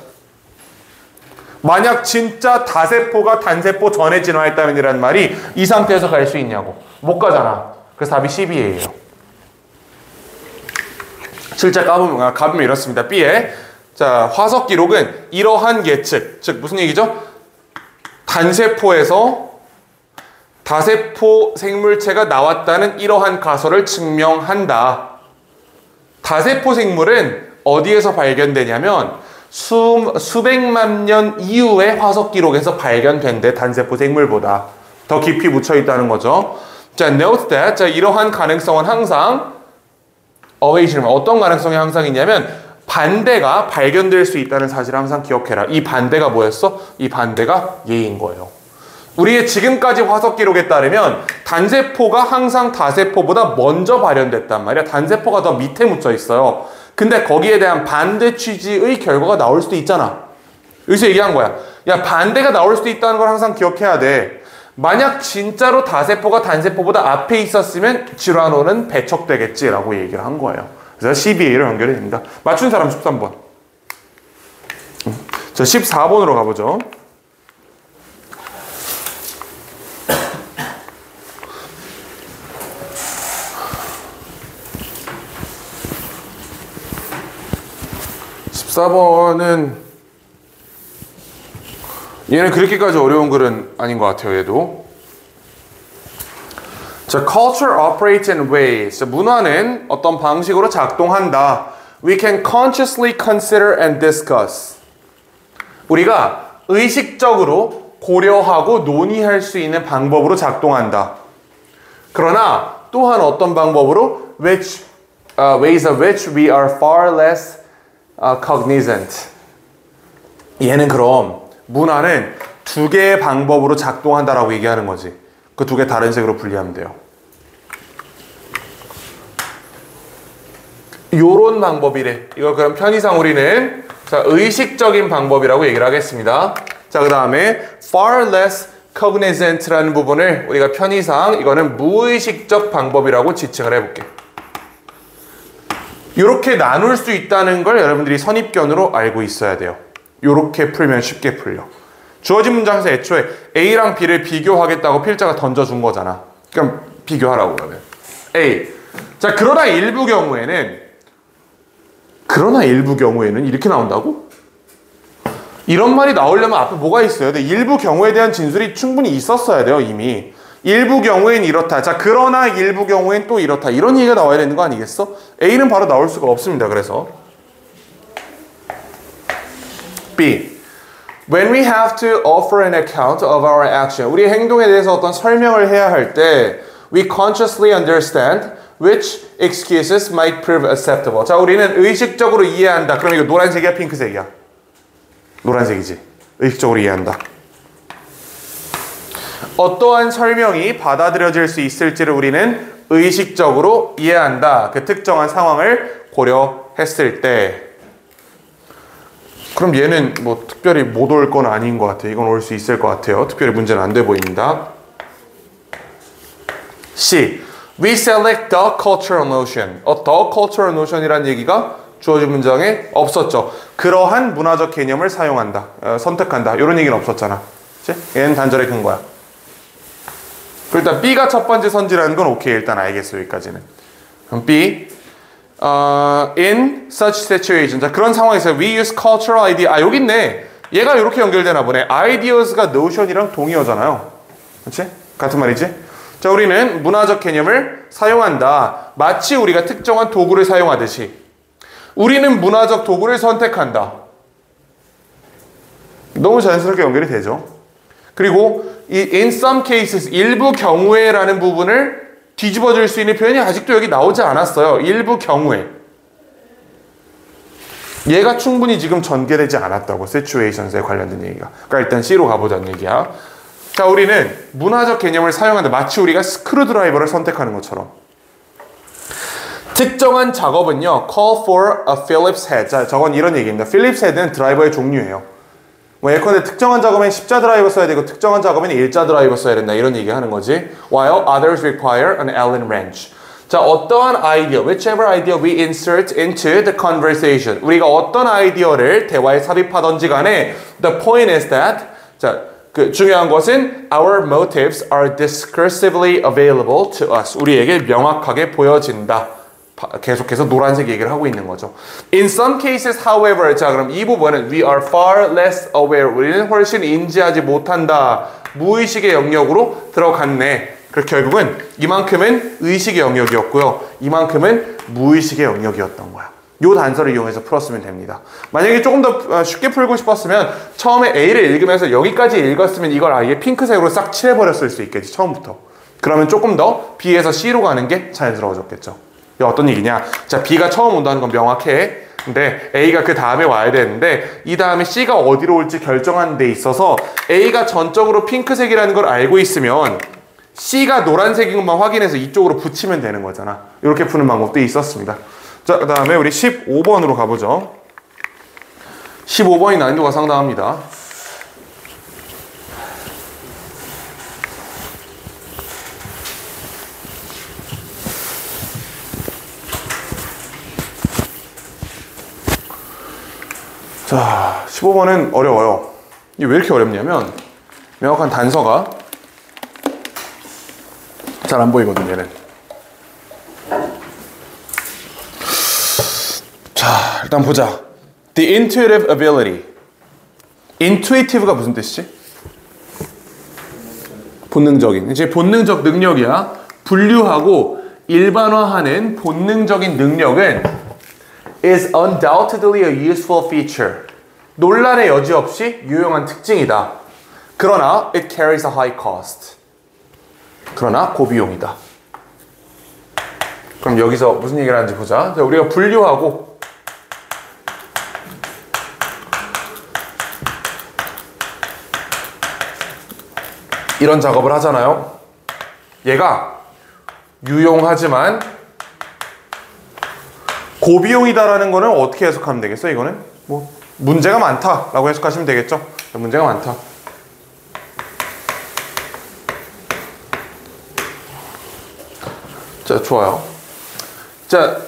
만약 진짜 다세포가 단세포 전에 진화했다면 이란 말이 이 상태에서 갈 수 있냐고. 못 가잖아. 그래서 답이 12예요. 실제 가보면 이렇습니다. B에 자 화석 기록은 이러한 예측 즉 무슨 얘기죠? 단세포에서 다세포 생물체가 나왔다는 이러한 가설을 증명한다. 다세포 생물은 어디에서 발견되냐면 수백만 년 이후의 화석 기록에서 발견된대. 단세포 생물보다 더 깊이 묻혀 있다는 거죠. 자, note that. 자, 이러한 가능성은 항상 awaiting. 어떤 가능성이 항상 있냐면 반대가 발견될 수 있다는 사실을 항상 기억해라. 이 반대가 뭐였어? 이 반대가 예인 거예요. 우리의 지금까지 화석 기록에 따르면 단세포가 항상 다세포보다 먼저 발현됐단 말이야. 단세포가 더 밑에 묻혀 있어요. 근데 거기에 대한 반대 취지의 결과가 나올 수도 있잖아. 여기서 얘기한 거야. 야, 반대가 나올 수도 있다는 걸 항상 기억해야 돼. 만약 진짜로 다세포가 단세포보다 앞에 있었으면 진화론은 배척되겠지라고 얘기를 한 거예요. 그래서 12A로 연결이 됩니다. 맞춘 사람 13번. 자, 14번으로 가보죠. 얘는 그렇게까지 어려운 글은 아닌 것 같아요. 얘도. 자, culture operates in ways. 자, 문화는 어떤 방식으로 작동한다. We can consciously consider and discuss. 우리가 의식적으로 고려하고 논의할 수 있는 방법으로 작동한다. 그러나 또한 어떤 방법으로 ways of which we are far less cognizant. 얘는 그럼 문화는 두 개의 방법으로 작동한다라고 얘기하는 거지. 그 두 개 다른 색으로 분리하면 돼요. 요런 방법이래. 이걸 그럼 편의상 우리는 자, 의식적인 방법이라고 얘기를 하겠습니다. 자, 그 다음에 far less cognizant라는 부분을 우리가 편의상 이거는 무의식적 방법이라고 지칭을 해볼게. 이렇게 나눌 수 있다는 걸 여러분들이 선입견으로 알고 있어야 돼요. 이렇게 풀면 쉽게 풀려. 주어진 문장에서 애초에 A랑 B를 비교하겠다고 필자가 던져준 거잖아. 그럼 비교하라고 그러면. A. 자, 그러나 일부 경우에는 이렇게 나온다고? 이런 말이 나오려면 앞에 뭐가 있어야 돼? 일부 경우에 대한 진술이 충분히 있었어야 돼요, 이미. 일부 경우엔 이렇다. 자, 그러나 일부 경우엔 또 이렇다. 이런 얘기가 나와야 되는 거 아니겠어? A는 바로 나올 수가 없습니다. 그래서 B. When we have to offer an account of our action. 우리의 행동에 대해서 어떤 설명을 해야 할 때 we consciously understand which excuses might prove acceptable. 자, 우리는 의식적으로 이해한다. 그럼 이거 노란색이야, 핑크색이야? 노란색이지. 의식적으로 이해한다. 어떠한 설명이 받아들여질 수 있을지를 우리는 의식적으로 이해한다. 그 특정한 상황을 고려했을 때. 그럼 얘는 뭐 특별히 못 올 건 아닌 것 같아요. 이건 올 수 있을 것 같아요. 특별히 문제는 안 돼 보입니다. C. We select the cultural notion. The cultural notion이라는 얘기가 주어진 문장에 없었죠. 그러한 문화적 개념을 사용한다. 선택한다. 이런 얘기는 없었잖아. 그치? 얘는 단절의 근거야. 일단 B가 첫 번째 선지라는 건 오케이. 일단 알겠어. 여기까지는. 그럼 B. In such situation. 자, 그런 상황에서 we use cultural idea. 아, 여기 있네. 얘가 이렇게 연결되나 보네. ideas가 notion이랑 동의어잖아요. 그렇지? 같은 말이지? 자, 우리는 문화적 개념을 사용한다. 마치 우리가 특정한 도구를 사용하듯이. 우리는 문화적 도구를 선택한다. 너무 자연스럽게 연결이 되죠. 그리고 이 in some cases, 일부 경우에라는 부분을 뒤집어 줄 수 있는 표현이 아직도 여기 나오지 않았어요. 일부 경우에. 얘가 충분히 지금 전개되지 않았다고, situations에 관련된 얘기가. 그러니까 일단 C로 가보자는 얘기야. 자, 우리는 문화적 개념을 사용한다. 마치 우리가 스크루드라이버를 선택하는 것처럼. 특정한 작업은요, call for a Phillips head. 자, 저건 이런 얘기입니다. Phillips head는 드라이버의 종류예요. 뭐 예컨대 특정한 작업엔 십자 드라이버 써야 되고 특정한 작업엔 일자 드라이버 써야 된다. 이런 얘기 하는 거지. While others require an Allen wrench. 자, 어떠한 아이디어, whichever idea we insert into the conversation. 우리가 어떤 아이디어를 대화에 삽입하던지 간에 the point is that, 자, 그 중요한 것은 our motives are discursively available to us. 우리에게 명확하게 보여진다. 계속해서 노란색 얘기를 하고 있는 거죠. In some cases, however, 자, 그럼 이 부분은 we are far less aware. 우리는 훨씬 인지하지 못한다. 무의식의 영역으로 들어갔네. 그래서 결국은 이만큼은 의식의 영역이었고요. 이만큼은 무의식의 영역이었던 거야. 요 단서를 이용해서 풀었으면 됩니다. 만약에 조금 더 쉽게 풀고 싶었으면 처음에 A를 읽으면서 여기까지 읽었으면 이걸 아예 핑크색으로 싹 칠해버렸을 수 있겠지, 처음부터. 그러면 조금 더 B에서 C로 가는 게 자연스러워졌겠죠. 이거 어떤 얘기냐? 자, B가 처음 온다는 건 명확해. 근데 A가 그 다음에 와야 되는데 이 다음에 C가 어디로 올지 결정하는 데 있어서 A가 전적으로 핑크색이라는 걸 알고 있으면 C가 노란색인 것만 확인해서 이쪽으로 붙이면 되는 거잖아. 이렇게 푸는 방법도 있었습니다. 자, 그 다음에 우리 15번으로 가보죠. 15번이 난이도가 상당합니다. 자, 15번은 어려워요. 이게 왜 이렇게 어렵냐면 명확한 단서가 잘 안 보이거든, 얘는. 자, 일단 보자. The intuitive ability. intuitive가 무슨 뜻이지? 본능적인. 이제 본능적 능력이야. 분류하고 일반화하는 본능적인 능력은 is undoubtedly a useful feature. 논란의 여지 없이 유용한 특징이다. 그러나 it carries a high cost. 그러나 고비용이다. 그럼 여기서 무슨 얘기를 하는지 보자. 자, 우리가 분류하고 이런 작업을 하잖아요. 얘가 유용하지만 고비용이다라는 거는 어떻게 해석하면 되겠어? 이거는 뭐 문제가 많다라고 해석하시면 되겠죠? 문제가 많다. 자, 좋아요. 자,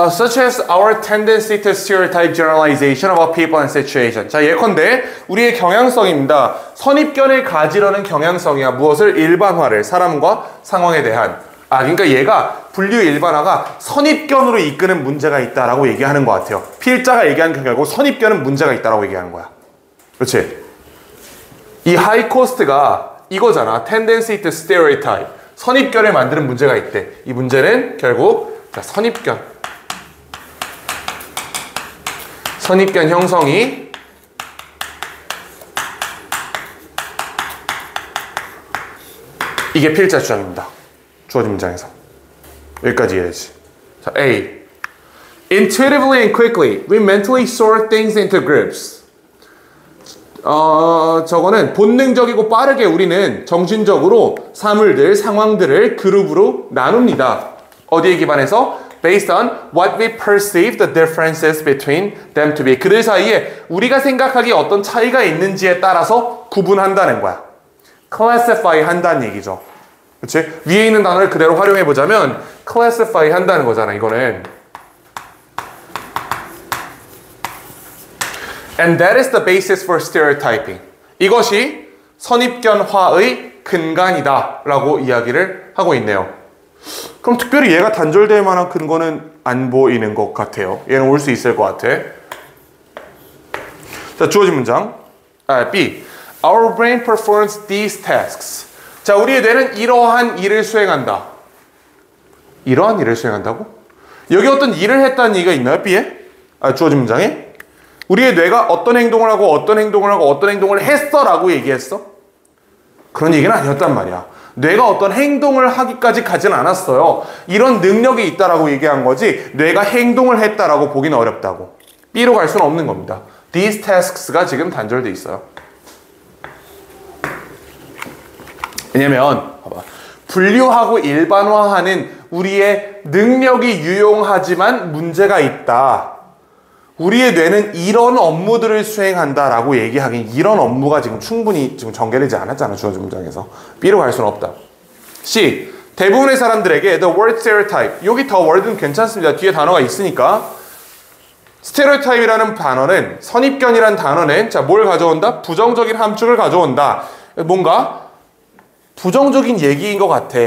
such as our tendency to stereotype generalization about people and situation. 자, 예컨대 우리의 경향성입니다. 선입견을 가지려는 경향성이야. 무엇을? 일반화를, 사람과 상황에 대한. 그러니까 얘가 분류 일반화가 선입견으로 이끄는 문제가 있다라고 얘기하는 것 같아요. 필자가 얘기하는 게 결국 선입견은 문제가 있다라고 얘기하는 거야. 그렇지? 이 high cost가 이거잖아. tendency to stereotype. 선입견을 만드는 문제가 있대. 이 문제는 결국 자, 선입견 형성이 이게 필자 주장입니다. 주어진 문장에서. 여기까지 이해되지. 자, A. Intuitively and quickly, we mentally sort things into groups. 저거는 본능적이고 빠르게 우리는 정신적으로 사물들, 상황들을 그룹으로 나눕니다. 어디에 기반해서? Based on what we perceive the differences between them to be. 그들 사이에 우리가 생각하기에 어떤 차이가 있는지에 따라서 구분한다는 거야. classify 한다는 얘기죠. 그치? 위에 있는 단어를 그대로 활용해 보자면 classify 한다는 거잖아, 이거는. And that is the basis for stereotyping. 이것이 선입견화의 근간이다 라고 이야기를 하고 있네요. 그럼 특별히 얘가 단절될 만한 근거는 안 보이는 것 같아요. 얘는 올 수 있을 것 같아. 자, 주어진 문장. B. Our brain performs these tasks. 자, 우리의 뇌는 이러한 일을 수행한다. 이러한 일을 수행한다고? 여기 어떤 일을 했다는 얘기가 있나요? B에? 주어진 문장에? 우리의 뇌가 어떤 행동을 하고 어떤 행동을 하고 어떤 행동을 했어 라고 얘기했어? 그런 얘기는 아니었단 말이야. 뇌가 어떤 행동을 하기까지 가진 않았어요. 이런 능력이 있다라고 얘기한 거지 뇌가 행동을 했다라고 보기는 어렵다고. B로 갈 수는 없는 겁니다. These tasks가 지금 단절돼 있어요. 왜냐면 봐봐. 분류하고 일반화하는 우리의 능력이 유용하지만 문제가 있다. 우리의 뇌는 이런 업무들을 수행한다라고 얘기하긴 이런 업무가 지금 충분히 지금 전개되지 않았잖아. 주어진 문장에서. B로 갈 수는 없다. C. 대부분의 사람들에게 the word stereotype. 여기 더 word는 괜찮습니다. 뒤에 단어가 있으니까. stereotype이라는 단어는 선입견이라는 단어는 자, 뭘 가져온다? 부정적인 함축을 가져온다. 뭔가 부정적인 얘기인 것 같아.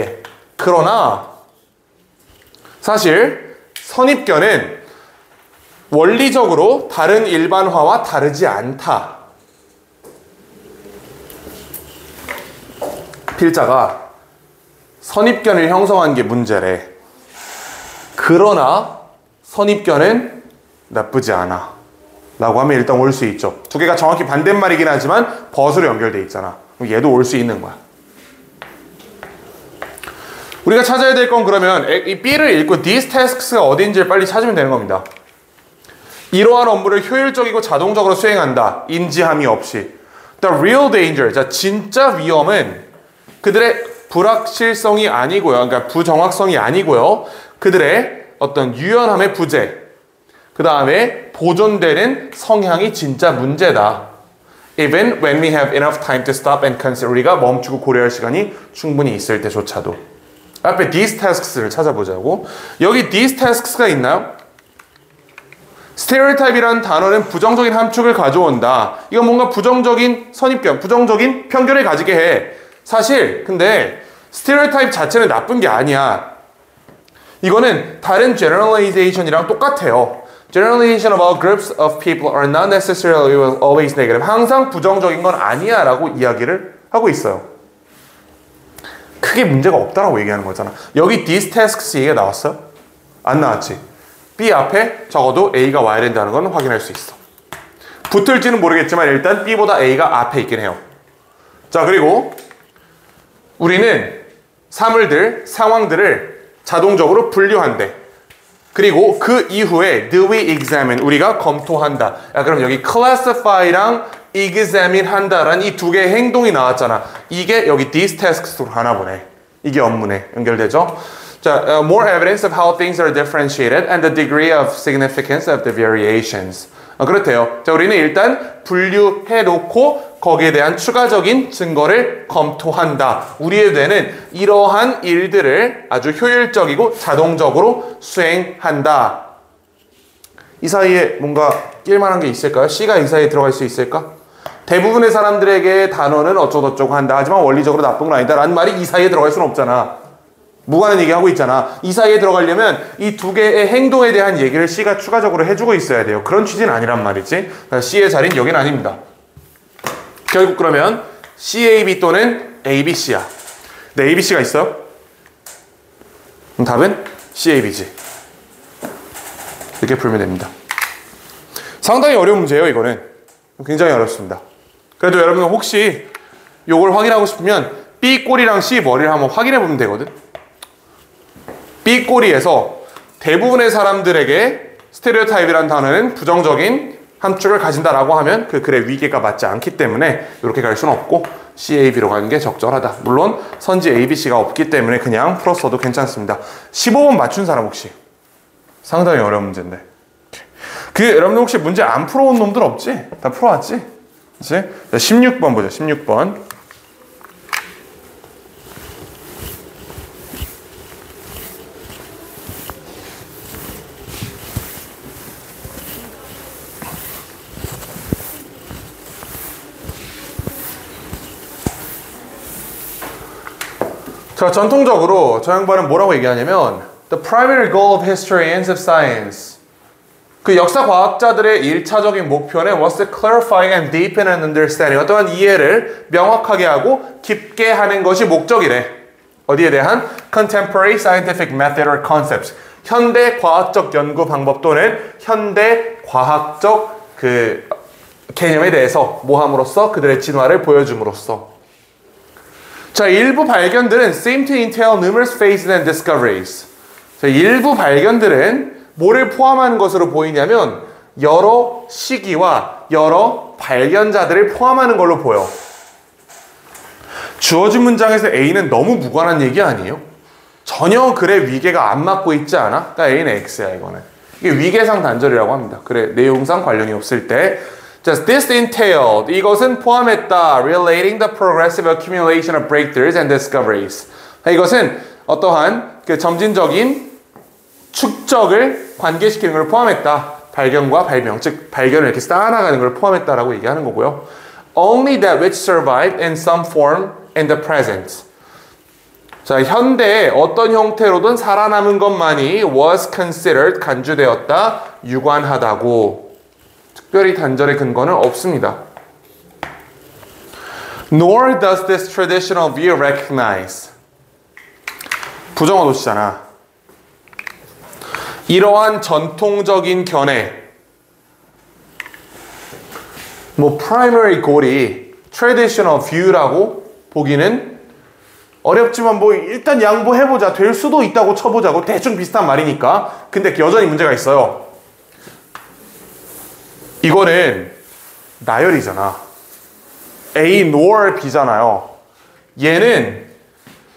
그러나 사실 선입견은 원리적으로 다른 일반화와 다르지 않다. 필자가 선입견을 형성한 게 문제래. 그러나 선입견은 나쁘지 않아 라고 하면 일단 올 수 있죠. 두 개가 정확히 반대말이긴 하지만 벗으로 연결돼 있잖아. 그럼 얘도 올 수 있는 거야. 우리가 찾아야 될 건 그러면 이 B를 읽고 these tasks가 어딘지를 빨리 찾으면 되는 겁니다. 이러한 업무를 효율적이고 자동적으로 수행한다. 인지함이 없이. The real danger. 자, 진짜 위험은 그들의 불확실성이 아니고요. 그러니까 부정확성이 아니고요. 그들의 어떤 유연함의 부재. 그 다음에 보존되는 성향이 진짜 문제다. Even when we have enough time to stop and consider. 우리가 멈추고 고려할 시간이 충분히 있을 때조차도. 앞에 these tasks를 찾아보자고. 여기 these tasks가 있나요? stereotype이라는 단어는 부정적인 함축을 가져온다. 이건 뭔가 부정적인 선입견, 부정적인 편견을 가지게 해. 사실 근데 stereotype 자체는 나쁜 게 아니야. 이거는 다른 generalization이랑 똑같아요. Generalization about groups of people are not necessarily always negative. 항상 부정적인 건 아니야 라고 이야기를 하고 있어요. 크게 문제가 없다라고 얘기하는 거잖아. 여기 these tasks 얘기가 나왔어요? 안 나왔지? B 앞에 적어도 A가 와야 된다는 건 확인할 수 있어. 붙을지는 모르겠지만 일단 B보다 A가 앞에 있긴 해요. 자, 그리고 우리는 사물들, 상황들을 자동적으로 분류한대. 그리고 그 이후에 do we examine, 우리가 검토한다. 야, 그럼 여기 classify랑 examine 한다라는 이 두 개의 행동이 나왔잖아. 이게 여기 these tasks로 가나 보네. 이게 업무네. 연결되죠? 자, more evidence of how things are differentiated and the degree of significance of the variations. 그렇대요. 자, 우리는 일단 분류해놓고 거기에 대한 추가적인 증거를 검토한다. 우리의 뇌는 이러한 일들을 아주 효율적이고 자동적으로 수행한다. 이 사이에 뭔가 낄만한 게 있을까요? C가 이 사이에 들어갈 수 있을까? 대부분의 사람들에게 단어는 어쩌고저쩌고 한다. 하지만 원리적으로 나쁜 건 아니다. 라는 말이 이 사이에 들어갈 수는 없잖아. 무관한 얘기하고 있잖아. 이 사이에 들어가려면 이 두 개의 행동에 대한 얘기를 C가 추가적으로 해주고 있어야 돼요. 그런 취지는 아니란 말이지. C의 자리는 여기는 아닙니다. 결국 그러면 CAB 또는 ABC야. 네, ABC가 있어요? 그럼 답은 CAB지. 이렇게 풀면 됩니다. 상당히 어려운 문제예요, 이거는. 굉장히 어렵습니다. 그래도 여러분 혹시 이걸 확인하고 싶으면 B 꼬리랑 C 머리를 한번 확인해 보면 되거든. B 꼬리에서 대부분의 사람들에게 스테레오타입이라는 단어는 부정적인 함축을 가진다라고 하면 그 글의 위계가 맞지 않기 때문에 이렇게 갈 수는 없고 CAB로 가는 게 적절하다. 물론 선지 ABC가 없기 때문에 그냥 풀었어도 괜찮습니다. 15번 맞춘 사람 혹시? 상당히 어려운 문제인데. 여러분들 혹시 문제 안 풀어온 놈들 없지? 다 풀어왔지? 그치? 16번 보자. 16번. 자, 전통적으로 저 양반은 뭐라고 얘기하냐면 The primary goal of historians of science 그 역사 과학자들의 1차적인 목표는 was to clarify and deepen an understanding. 어떠한 이해를 명확하게 하고 깊게 하는 것이 목적이래. 어디에 대한? Contemporary scientific method or concepts. 현대 과학적 연구 방법 또는 현대 과학적 그 개념에 대해서 모함으로써 그들의 진화를 보여줌으로써. 자, 일부 발견들은 seem to entail numerous phases and discoveries. 자, 일부 발견들은 뭐를 포함하는 것으로 보이냐면 여러 시기와 여러 발견자들을 포함하는 걸로 보여. 주어진 문장에서 A는 너무 무관한 얘기 아니에요? 전혀 글의 위계가 안 맞고 있지 않아? 그러니까 A는 X야 이거는. 이게 위계상 단절이라고 합니다. 그래, 내용상 관련이 없을 때 Just this entailed. 이것은 포함했다. Relating the progressive accumulation of breakthroughs and discoveries. 이것은 어떠한 그 점진적인 축적을 관계시키는 걸 포함했다. 발견과 발명, 즉 발견을 이렇게 쌓아나가는 걸 포함했다라고 얘기하는 거고요. Only that which survived in some form in the present. 자, 현대에 어떤 형태로든 살아남은 것만이 was considered, 간주되었다, 유관하다고. 특별히 단절의 근거는 없습니다. Nor does this traditional view recognize. 부정어 도시잖아. 이러한 전통적인 견해, 뭐 primary goal이 traditional view라고 보기는 어렵지만 뭐 일단 양보해보자, 될 수도 있다고 쳐보자고, 대충 비슷한 말이니까. 근데 여전히 문제가 있어요. 이거는 나열이잖아. A nor B잖아요. 얘는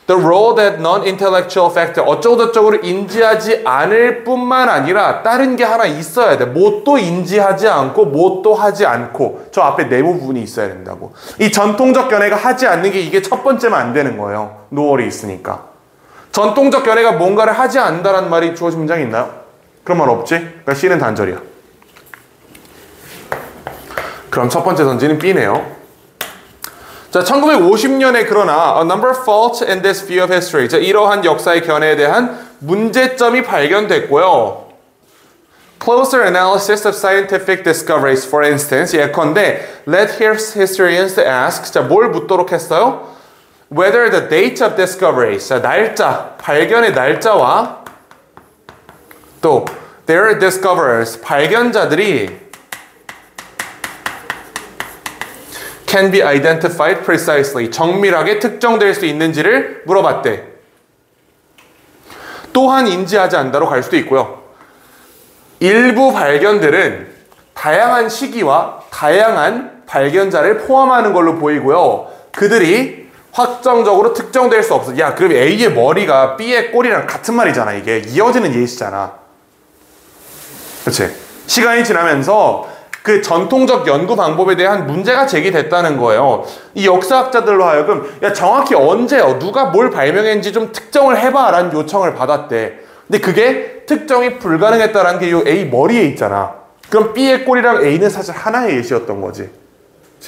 the role that non-intellectual factor, 어쩌고저쩌고를 인지하지 않을 뿐만 아니라 다른 게 하나 있어야 돼. 뭣도 인지하지 않고 뭣도 하지 않고, 저 앞에 네모 부분이 있어야 된다고. 이 전통적 견해가 하지 않는 게 이게 첫 번째면 안 되는 거예요. 노얼이 있으니까. 전통적 견해가 뭔가를 하지 않는다는 말이 주어진 문장이 있나요? 그런 말 없지? 그러니까 C는 단절이야. 그럼 첫 번째 선지는 B네요. 자, 1950년에 그러나 a number of faults in this view of history. 자, 이러한 역사의 견해에 대한 문제점이 발견됐고요. Closer analysis of scientific discoveries, for instance, 예컨대 let historians to ask. 자, 뭘 묻도록 했어요? Whether the date of discoveries, 자, 날짜, 발견의 날짜와 또 their discoverers, 발견자들이 can be identified precisely. 정밀하게 특정될 수 있는지를 물어봤대. 또한 인지하지 않는다로 갈 수도 있고요. 일부 발견들은 다양한 시기와 다양한 발견자를 포함하는 걸로 보이고요. 그들이 확정적으로 특정될 수 없어. 야, 그럼 A의 머리가 B의 꼬리랑 같은 말이잖아. 이게 이어지는 예시잖아. 그렇지? 시간이 지나면서 그 전통적 연구 방법에 대한 문제가 제기됐다는 거예요. 이 역사학자들로 하여금 야, 정확히 언제요? 누가 뭘 발명했는지 좀 특정을 해봐 라는 요청을 받았대. 근데 그게 특정이 불가능했다는 게 이 A 머리에 있잖아. 그럼 B의 꼴이랑 A는 사실 하나의 예시였던 거지.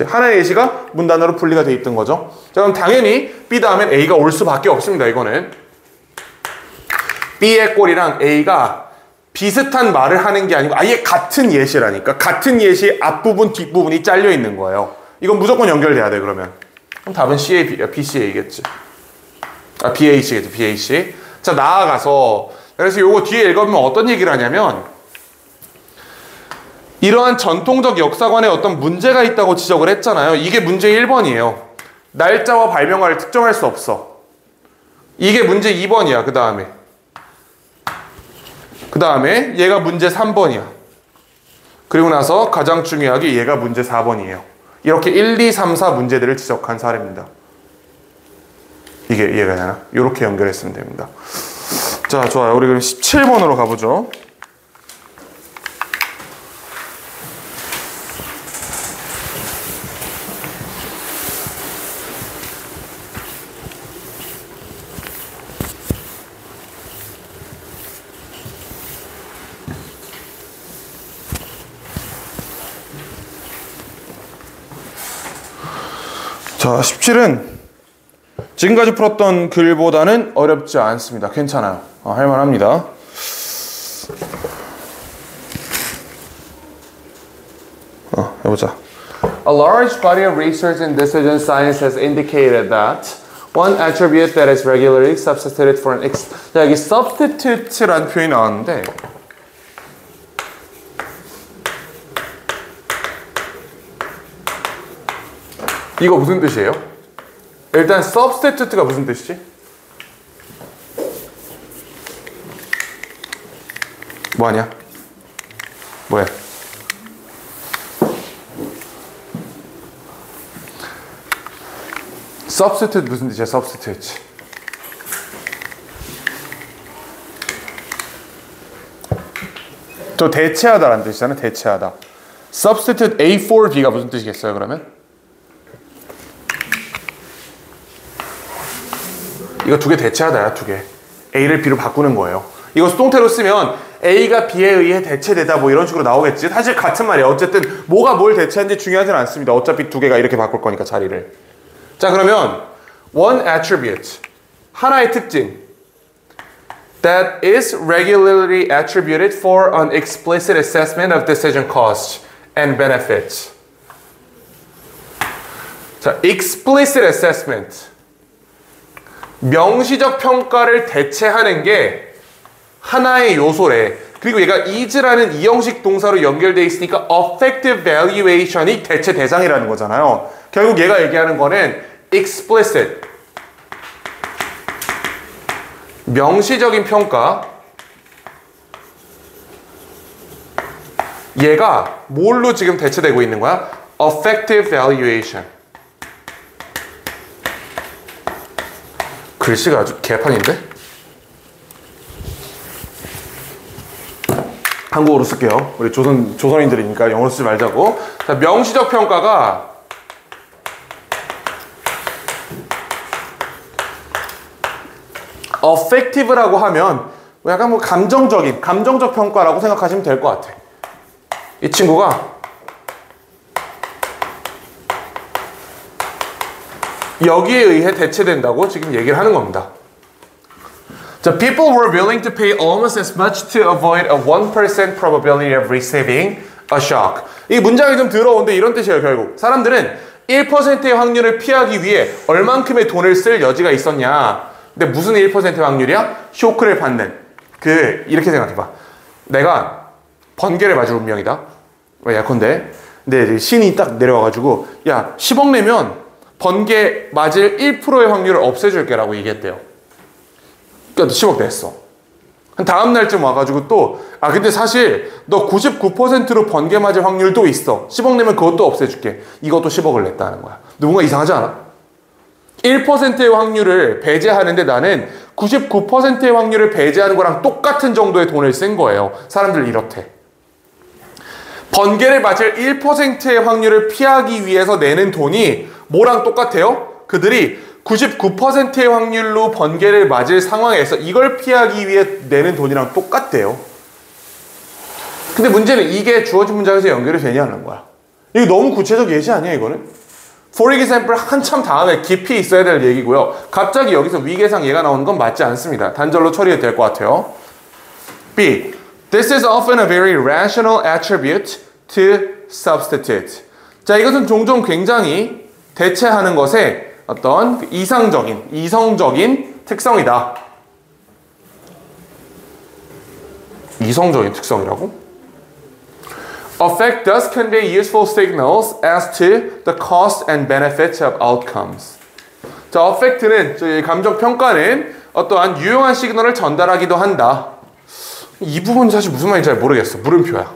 하나의 예시가 문단어로 분리가 돼 있던 거죠. 자, 그럼 당연히 B 다음엔 A가 올 수밖에 없습니다. 이거는 B의 꼴이랑 A가 비슷한 말을 하는 게 아니고 아예 같은 예시라니까. 같은 예시 앞부분 뒷부분이 잘려 있는 거예요. 이건 무조건 연결돼야 돼. 그러면 그럼 답은 BCA겠지. BAC겠지. BAC. 자, 나아가서 그래서 요거 뒤에 읽어보면 어떤 얘기를 하냐면 이러한 전통적 역사관에 어떤 문제가 있다고 지적을 했잖아요. 이게 문제 1번이에요. 날짜와 발명가를 특정할 수 없어. 이게 문제 2번이야. 그 다음에 얘가 문제 3번이야. 그리고 나서 가장 중요하게 얘가 문제 4번이에요. 이렇게 1, 2, 3, 4 문제들을 지적한 사례입니다. 이게 이해가 되나? 이렇게 연결했으면 됩니다. 자, 좋아요. 우리 그럼 17번으로 가보죠. 자, 17은 지금까지 풀었던 글보다는 어렵지 않습니다. 괜찮아요. 할만합니다. 해보자. A large body of research in decision science has indicated that one attribute that is regularly substituted for an 자, 여기 substitute라는 표현이 나왔는데 이거 무슨 뜻이에요? 일단 substitute가 무슨 뜻이지? 뭐하냐? 뭐야? substitute 무슨 뜻이야? substitute. 저 대체하다라는 뜻이잖아요. 대체하다. substitute A for B가 무슨 뜻이겠어요? 그러면? 이거 두 개 대체하다야, 두 개. A를 B로 바꾸는 거예요. 이거 수동태로 쓰면 A가 B에 의해 대체되다 뭐 이런 식으로 나오겠지. 사실 같은 말이에요. 어쨌든 뭐가 뭘 대체하는지 중요하진 않습니다. 어차피 두 개가 이렇게 바꿀 거니까 자리를. 자, 그러면 one attribute, 하나의 특징 that is regularly attributed for an explicit assessment of decision costs and benefits. 자, explicit assessment. 명시적 평가를 대체하는 게 하나의 요소래. 그리고 얘가 is라는 이형식 동사로 연결되어 있으니까 affective valuation이 대체 대상이라는 거잖아요. 결국 얘가 얘기하는 거는 explicit, 명시적인 평가. 얘가 뭘로 지금 대체되고 있는 거야? affective valuation. 글씨가 아주 개판인데? 한국어로 쓸게요. 우리 조선인들이니까 영어로 쓰지 말자고. 자, 명시적 평가가 affective라고 하면 약간 뭐 감정적 평가라고 생각하시면 될 것 같아. 이 친구가 여기에 의해 대체된다고 지금 얘기를 하는 겁니다. 자, people were willing to pay almost as much to avoid a 1% probability of receiving a shock. 이 문장이 좀 더러운데 이런 뜻이에요, 결국. 사람들은 1%의 확률을 피하기 위해 얼만큼의 돈을 쓸 여지가 있었냐. 근데 무슨 1%의 확률이야? 쇼크를 받는. 이렇게 생각해봐. 내가 번개를 맞을 운명이다. 예컨대. 근데 신이 딱 내려와가지고, 야, 10억 내면 번개 맞을 1%의 확률을 없애줄게 라고 얘기했대요. 그러니까 10억 냈어. 한 다음 날쯤 와가지고 또 근데 사실 너 99%로 번개 맞을 확률도 있어. 10억 내면 그것도 없애줄게. 이것도 10억을 냈다는 거야. 누군가 이상하지 않아? 1%의 확률을 배제하는데 나는 99%의 확률을 배제하는 거랑 똑같은 정도의 돈을 쓴 거예요. 사람들 이렇대. 번개를 맞을 1%의 확률을 피하기 위해서 내는 돈이 뭐랑 똑같아요? 그들이 99%의 확률로 번개를 맞을 상황에서 이걸 피하기 위해 내는 돈이랑 똑같대요. 근데 문제는 이게 주어진 문장에서 연결이 되냐는 거야. 이거 너무 구체적 예시 아니야, 이거는? For example 한참 다음에 깊이 있어야 될 얘기고요. 갑자기 여기서 위계상 얘가 나오는 건 맞지 않습니다. 단절로 처리해도 될 것 같아요. B. This is often a very rational attribute to substitute. 자, 이것은 종종 굉장히 대체하는 것에 어떤 이성적인 특성이다. 이성적인 특성이라고? Affect does convey useful signals as to the cost and benefits of outcomes. 자, affect는 감정 평가는 어떠한 유용한 시그널을 전달하기도 한다. 이 부분 사실 무슨 말인지 잘 모르겠어. 물음표야.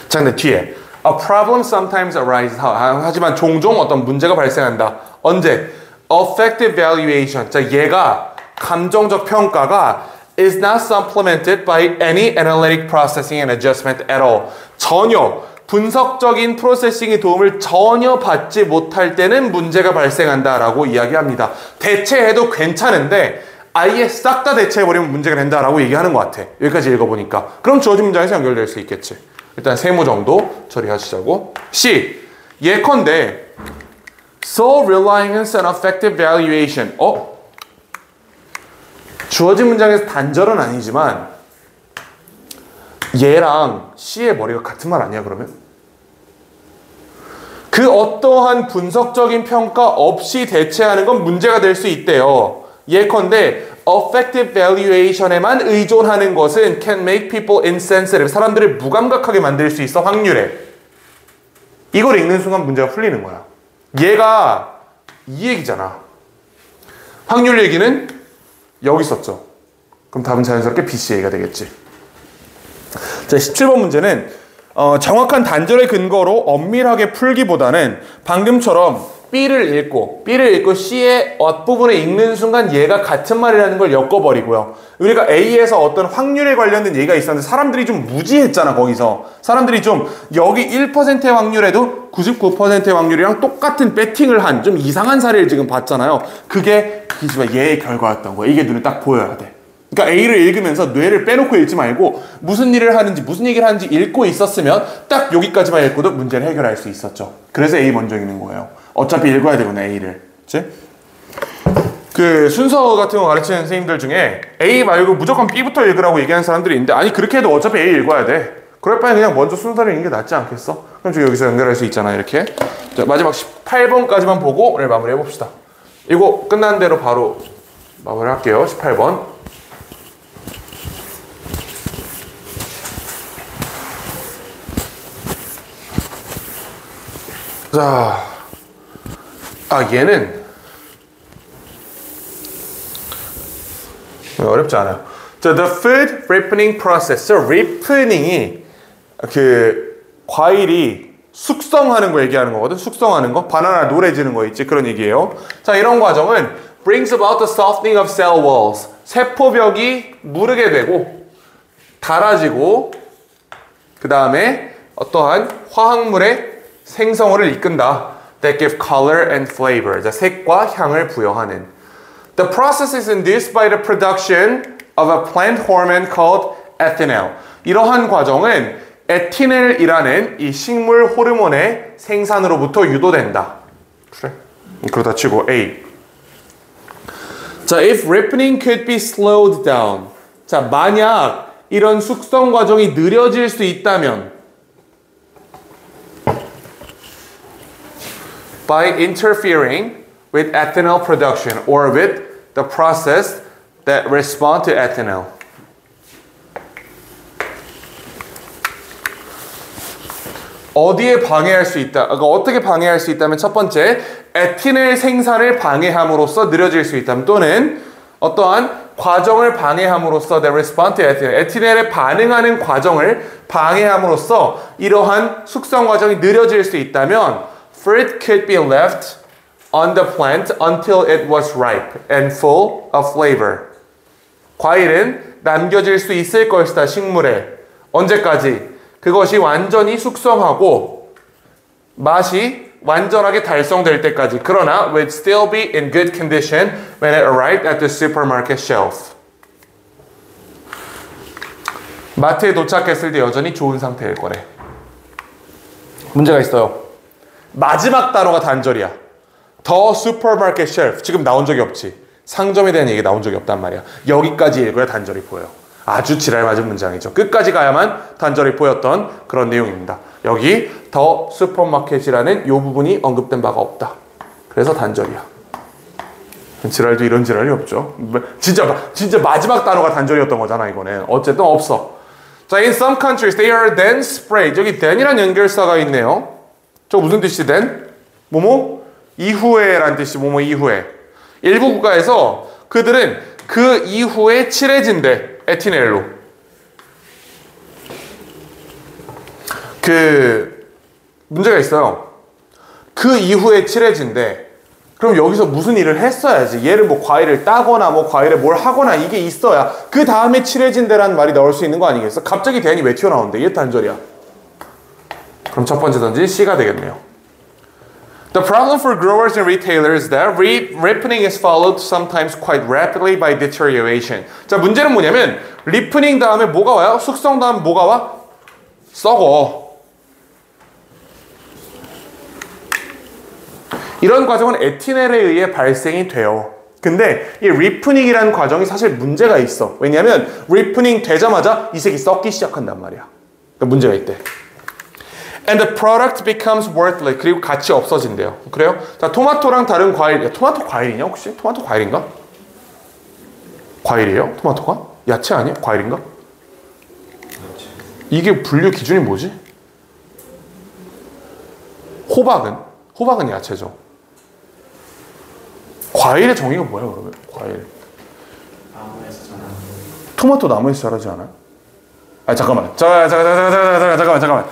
자, 근데 뒤에 A problem sometimes arises. 하지만 종종 어떤 문제가 발생한다. 언제? Affective valuation. 자, 얘가 감정적 평가가 is not supplemented by any analytic processing and adjustment at all. 전혀 분석적인 프로세싱의 도움을 전혀 받지 못할 때는 문제가 발생한다라고 이야기합니다. 대체해도 괜찮은데 아예 싹 다 대체해버리면 문제가 된다라고 얘기하는 것 같아. 여기까지 읽어보니까. 그럼 주어진 문장에서 연결될 수 있겠지. 일단 세모 정도 처리하시자고. C. 예컨대 sole reliance on affective valuation. 주어진 문장에서 단절은 아니지만 얘랑 C의 머리가 같은 말 아니야, 그러면? 그 어떠한 분석적인 평가 없이 대체하는 건 문제가 될 수 있대요. 예컨대 affective valuation에만 의존하는 것은 can make people insensitive. 사람들을 무감각하게 만들 수 있어, 확률에. 이걸 읽는 순간 문제가 풀리는 거야. 얘가 이 얘기잖아. 확률 얘기는 여기 있었죠. 그럼 답은 자연스럽게 BCA가 되겠지. 자, 17번 문제는 정확한 단절의 근거로 엄밀하게 풀기보다는 방금처럼 B를 읽고 C의 앞부분에 읽는 순간 얘가 같은 말이라는 걸 엮어버리고요. 우리가 A에서 어떤 확률에 관련된 얘기가 있었는데 사람들이 좀 무지했잖아, 거기서. 사람들이 좀 여기 1%의 확률에도 99%의 확률이랑 똑같은 배팅을 한 좀 이상한 사례를 지금 봤잖아요. 그게 얘의 결과였던 거야. 이게 눈에 딱 보여야 돼. 그러니까 A를 읽으면서 뇌를 빼놓고 읽지 말고 무슨 일을 하는지 무슨 얘기를 하는지 읽고 있었으면 딱 여기까지만 읽고도 문제를 해결할 수 있었죠. 그래서 A 먼저 읽는 거예요. 어차피 읽어야 되구나, A를. 그치? 그 순서 같은 거 가르치는 선생님들 중에 A 말고 무조건 B부터 읽으라고 얘기하는 사람들이 있는데, 아니 그렇게 해도 어차피 A 읽어야 돼. 그럴 바에 그냥 먼저 순서를 읽는 게 낫지 않겠어? 그럼 저 여기서 연결할 수 있잖아, 이렇게. 자, 마지막 18번까지만 보고 오늘 마무리 해봅시다. 이거 끝난 대로 바로 마무리 할게요. 18번. 자, 얘는 어렵지 않아요. 자, the food ripening process. 저 ripening이 그 과일이 숙성하는 거 얘기하는 거거든. 숙성하는 거. 바나나 노래지는 거 있지. 그런 얘기예요. 자, 이런 과정은 brings about the softening of cell walls. 세포벽이 무르게 되고 닳아지고 그 다음에 어떠한 화학물의 생성을 이끈다. That give color and flavor. 자, 색과 향을 부여하는. The process is induced by the production of a plant hormone called ethanol. 이러한 과정은 에티넬이라는 이 식물 호르몬의 생산으로부터 유도된다. 그래? 그러다 치고 A. 자, if ripening could be slowed down. 자, 만약 이런 숙성 과정이 느려질 수 있다면 by interfering with ethanol production or with the process that respond to ethanol. 어디에 방해할 수 있다? 그러니까 어떻게 방해할 수 있다면 첫 번째, 에티넬 생산을 방해함으로써 느려질 수 있다면, 또는 어떠한 과정을 방해함으로써 that respond to ethanol. 에티넬에 반응하는 과정을 방해함으로써 이러한 숙성 과정이 느려질 수 있다면 fruit could be left on the plant until it was ripe and full of flavor. 과일은 남겨질 수 있을 것이다, 식물에. 언제까지? 그것이 완전히 숙성하고 맛이 완전하게 달성될 때까지. 그러나 would still be in good condition when it arrived at the supermarket shelf. 마트에 도착했을 때 여전히 좋은 상태일 거래. 문제가 있어요. 마지막 단어가 단절이야. The supermarket shelf. 지금 나온 적이 없지. 상점에 대한 얘기 나온 적이 없단 말이야. 여기까지 읽어야 단절이 보여요. 아주 지랄 맞은 문장이죠. 끝까지 가야만 단절이 보였던 그런 내용입니다. 여기 The supermarket이라는 이 부분이 언급된 바가 없다. 그래서 단절이야. 지랄도 이런 지랄이 없죠. 진짜 마지막 단어가 단절이었던 거잖아, 이거는. 어쨌든 없어. 자, in some countries they are then sprayed. 여기 then이란 연결사가 있네요. 저거 무슨 뜻이 then? 뭐뭐? 이후에 란 뜻이 뭐뭐 이후에. 일부 국가에서 그들은 그 이후에 칠해진대. 에티넬로. 문제가 있어요. 그 이후에 칠해진대. 그럼 여기서 무슨 일을 했어야지. 얘를 뭐 과일을 따거나 뭐 과일에 뭘 하거나 이게 있어야 그 다음에 칠해진대라는 말이 나올 수 있는 거 아니겠어? 갑자기 대안이 왜 튀어나오는데? 얘 단절이야. 그럼 첫 번째 던진 C가 되겠네요. The problem for growers and retailers is that ripening is followed sometimes quite rapidly by deterioration. 자, 문제는 뭐냐면 리프닝 다음에 뭐가 와요? 숙성 다음에 뭐가 와? 썩어. 이런 과정은 에티넬에 의해 발생이 돼요. 근데 이 리프닝이라는 과정이 사실 문제가 있어. 왜냐하면 리프닝 되자마자 이 색이 썩기 시작한단 말이야. 그러니까 문제가 있대. And the product becomes worthless. 그리고 가치 없어진대요. 그래요? 자, 토마토랑 다른 과일. 야, 토마토 과일이냐 혹시? 토마토 과일인가? 과일이에요? 토마토가? 야채 아니야? 과일인가? 이게 분류 기준이 뭐지? 호박은 야채죠. 과일의 정의가 뭐야 그러면? 과일. 나무에서 자란. 토마토 나무에서 자라지 않아요? 아 잠깐만. 잠깐만.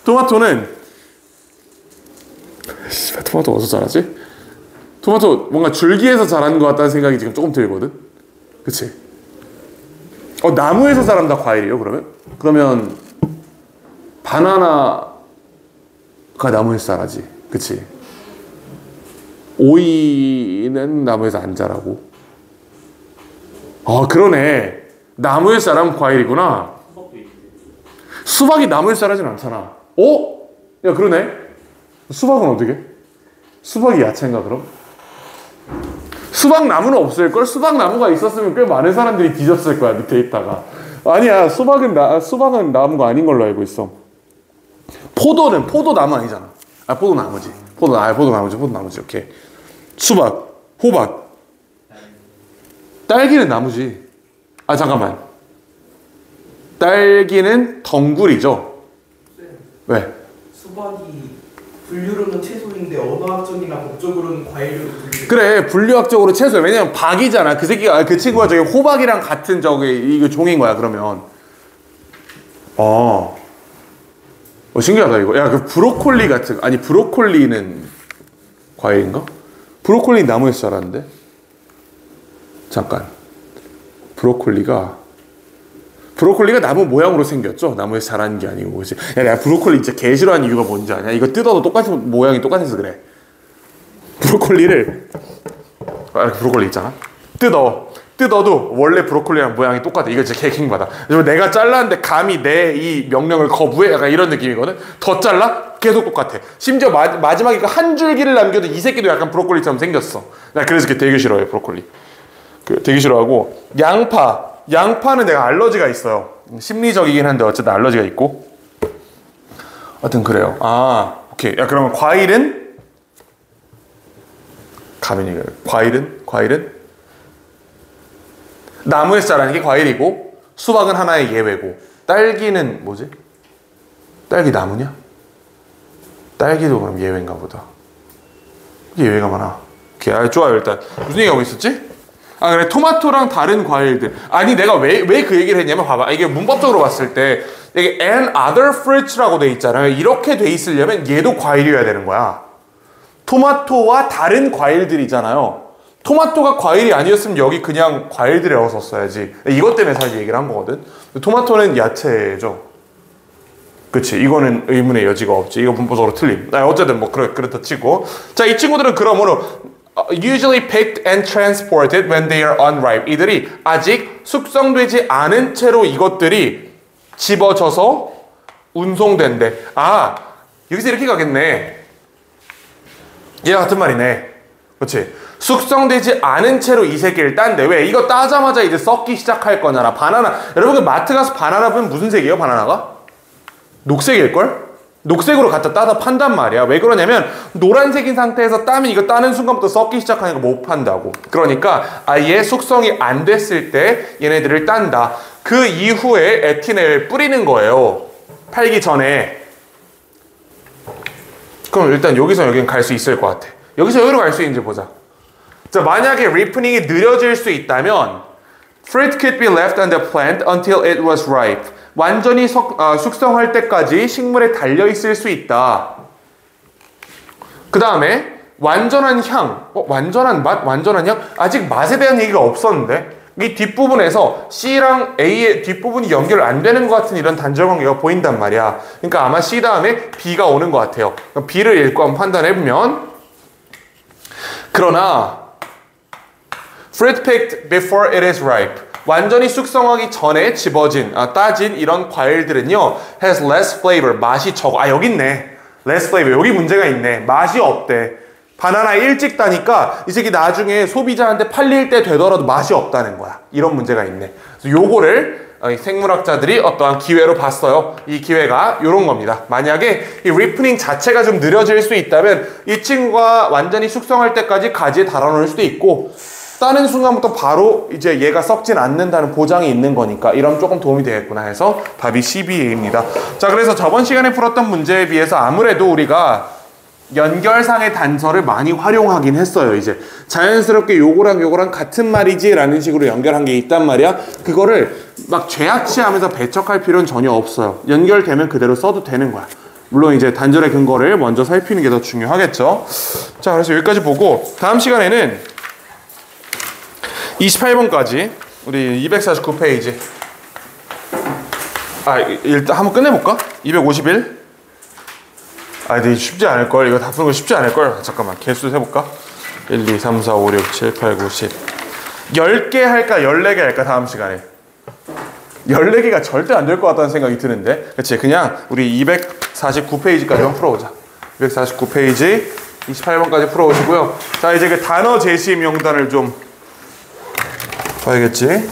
토마토는 토마토 어디서 자라지? 토마토 뭔가 줄기에서 자라는 것 같다는 생각이 지금 조금 들거든. 그치? 나무에서 자란다 과일이에요 그러면? 그러면 바나나가 나무에서 자라지. 그치? 오이는 나무에서 안 자라고. 그러네. 나무에서 자라면 과일이구나. 수박이 나무에서 자라진 않잖아. 야 그러네. 수박은 어떻게? 수박이 야채인가 그럼? 수박 나무는 없을걸? 수박 나무가 있었으면 꽤 많은 사람들이 뒤졌을 거야 밑에 있다가. 아니야 수박은 나무가 아닌 걸로 알고 있어. 포도나무 아니잖아. 포도나무지. 포도나무지. 오케이. 수박, 호박, 딸기는 나무지. 잠깐만. 딸기는 덩굴이죠. 왜? 수박이 분류로는 채소인데 언어학적이나 법적으로는 과일로 분류. 그래 분류학적으로 채소야. 왜냐면 박이잖아. 그 친구가 저기 호박이랑 같은 이거 종인 거야 그러면. 신기하다 이거. 야 그 브로콜리 같은 브로콜리는 과일인가? 브로콜리 나무에서 자라는데? 잠깐. 브로콜리가 나무 모양으로 생겼죠? 나무에서 자라는 게 아니고. 그치? 야, 내가 브로콜리 진짜 개 싫어하는 이유가 뭔지 아냐? 이거 뜯어도 똑같은 모양이 똑같아서 그래. 브로콜리를 브로콜리 있잖아. 뜯어도 원래 브로콜리랑 모양이 똑같아. 이거 진짜 개킹받아. 내가 잘랐는데 감히 내 이 명령을 거부해? 약간 이런 느낌이거든. 더 잘라? 계속 똑같아. 심지어 마지막에 그 한 줄기를 남겨도 이 새끼도 약간 브로콜리처럼 생겼어. 나 그래서 되게 싫어해 브로콜리. 되게 싫어하고. 양파는 내가 알러지가 있어요. 심리적이긴 한데 어쨌든 알러지가 있고. 하여튼 그래요. 오케이. 야 그러면 과일은 나무에서 자라는 게 과일이고 수박은 하나의 예외고 딸기는 뭐지? 딸기 나무냐? 딸기도 그럼 예외인가 보다. 예외가 많아. 오케이. 좋아요. 일단 무슨 얘기하고 있었지? 그래. 토마토랑 다른 과일들. 내가 왜 그 얘기를 했냐면 봐봐. 이게 문법적으로 봤을 때 이게 and other fruits라고 돼 있잖아요. 이렇게 돼 있으려면 얘도 과일이어야 되는 거야. 토마토와 다른 과일들이잖아요. 토마토가 과일이 아니었으면 여기 그냥 과일들이라고 썼어야지. 이것 때문에 사실 얘기를 한 거거든. 토마토는 야채죠. 그치. 이거는 의문의 여지가 없지. 이거 문법적으로 틀림. 어쨌든 뭐 그렇다 치고. 자, 이 친구들은 그러므로 usually picked and transported when they are unripe. 이들이 아직 숙성되지 않은 채로 이것들이 집어져서 운송된대. 여기서 이렇게 가겠네. 얘가 같은 말이네. 그렇지. 숙성되지 않은 채로 이 새끼를 딴데. 왜? 이거 따자마자 이제 썩기 시작할 거잖아. 바나나. 여러분 마트 가서 바나나 보면 무슨 색이에요? 바나나가? 녹색일걸? 녹색으로 갖다 따다 판단 말이야. 왜 그러냐면 노란색인 상태에서 따면 이거 따는 순간부터 썩기 시작하니까 못 판다고. 그러니까 아예 숙성이 안 됐을 때 얘네들을 딴다. 그 이후에 에티넬을 뿌리는 거예요. 팔기 전에. 그럼 일단 여기서 여기는 갈 수 있을 것 같아. 여기서 여기로 갈 수 있는지 보자. 자, 만약에 리프닝이 느려질 수 있다면 fruit could be left on the plant until it was ripe. 완전히 숙성할 때까지 식물에 달려있을 수 있다. 그 다음에 완전한 향, 완전한 맛, 완전한 향? 아직 맛에 대한 얘기가 없었는데 이 뒷부분에서 C랑 A의 뒷부분이 연결 안 되는 것 같은 이런 단절 관계가 보인단 말이야. 그러니까 아마 C 다음에 B가 오는 것 같아요. B를 읽고 한번 판단해보면 그러나 fruit picked before it is ripe. 완전히 숙성하기 전에 집어진, 따진 이런 과일들은요 has less flavor. 맛이 적어. 여기 있네. less flavor. 여기 문제가 있네. 맛이 없대. 바나나 일찍 따니까 이 새끼 나중에 소비자한테 팔릴 때 되더라도 맛이 없다는 거야. 이런 문제가 있네. 그래서 요거를 생물학자들이 어떠한 기회로 봤어요. 이 기회가 이런 겁니다. 만약에 이 리프닝 자체가 좀 느려질 수 있다면 이 친구가 완전히 숙성할 때까지 가지에 달아놓을 수도 있고, 따는 순간부터 바로 이제 얘가 썩진 않는다는 보장이 있는 거니까 이러면 조금 도움이 되겠구나 해서 답이 12A입니다. 자, 그래서 저번 시간에 풀었던 문제에 비해서 아무래도 우리가 연결상의 단서를 많이 활용하긴 했어요. 이제 자연스럽게 요거랑 같은 말이지 라는 식으로 연결한 게 있단 말이야. 그거를 막 죄악시하면서 배척할 필요는 전혀 없어요. 연결되면 그대로 써도 되는 거야. 물론 이제 단절의 근거를 먼저 살피는 게 더 중요하겠죠. 자, 그래서 여기까지 보고 다음 시간에는 28번까지 우리 249페이지 일단 한번 끝내볼까? 251? 근데 쉽지 않을걸. 이거 다 푸는 거 쉽지 않을걸. 잠깐만 개수 세볼까? 1, 2, 3, 4, 5, 6, 7, 8, 9, 10 10개 할까 14개 할까 다음 시간에. 14개가 절대 안 될 것 같다는 생각이 드는데, 그치? 그냥 우리 249페이지까지만 풀어보자. 249페이지 28번까지 풀어오시고요. 자, 이제 그 단어 제시 명단을 좀 봐야겠지.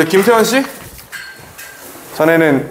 김태원 씨? 전에는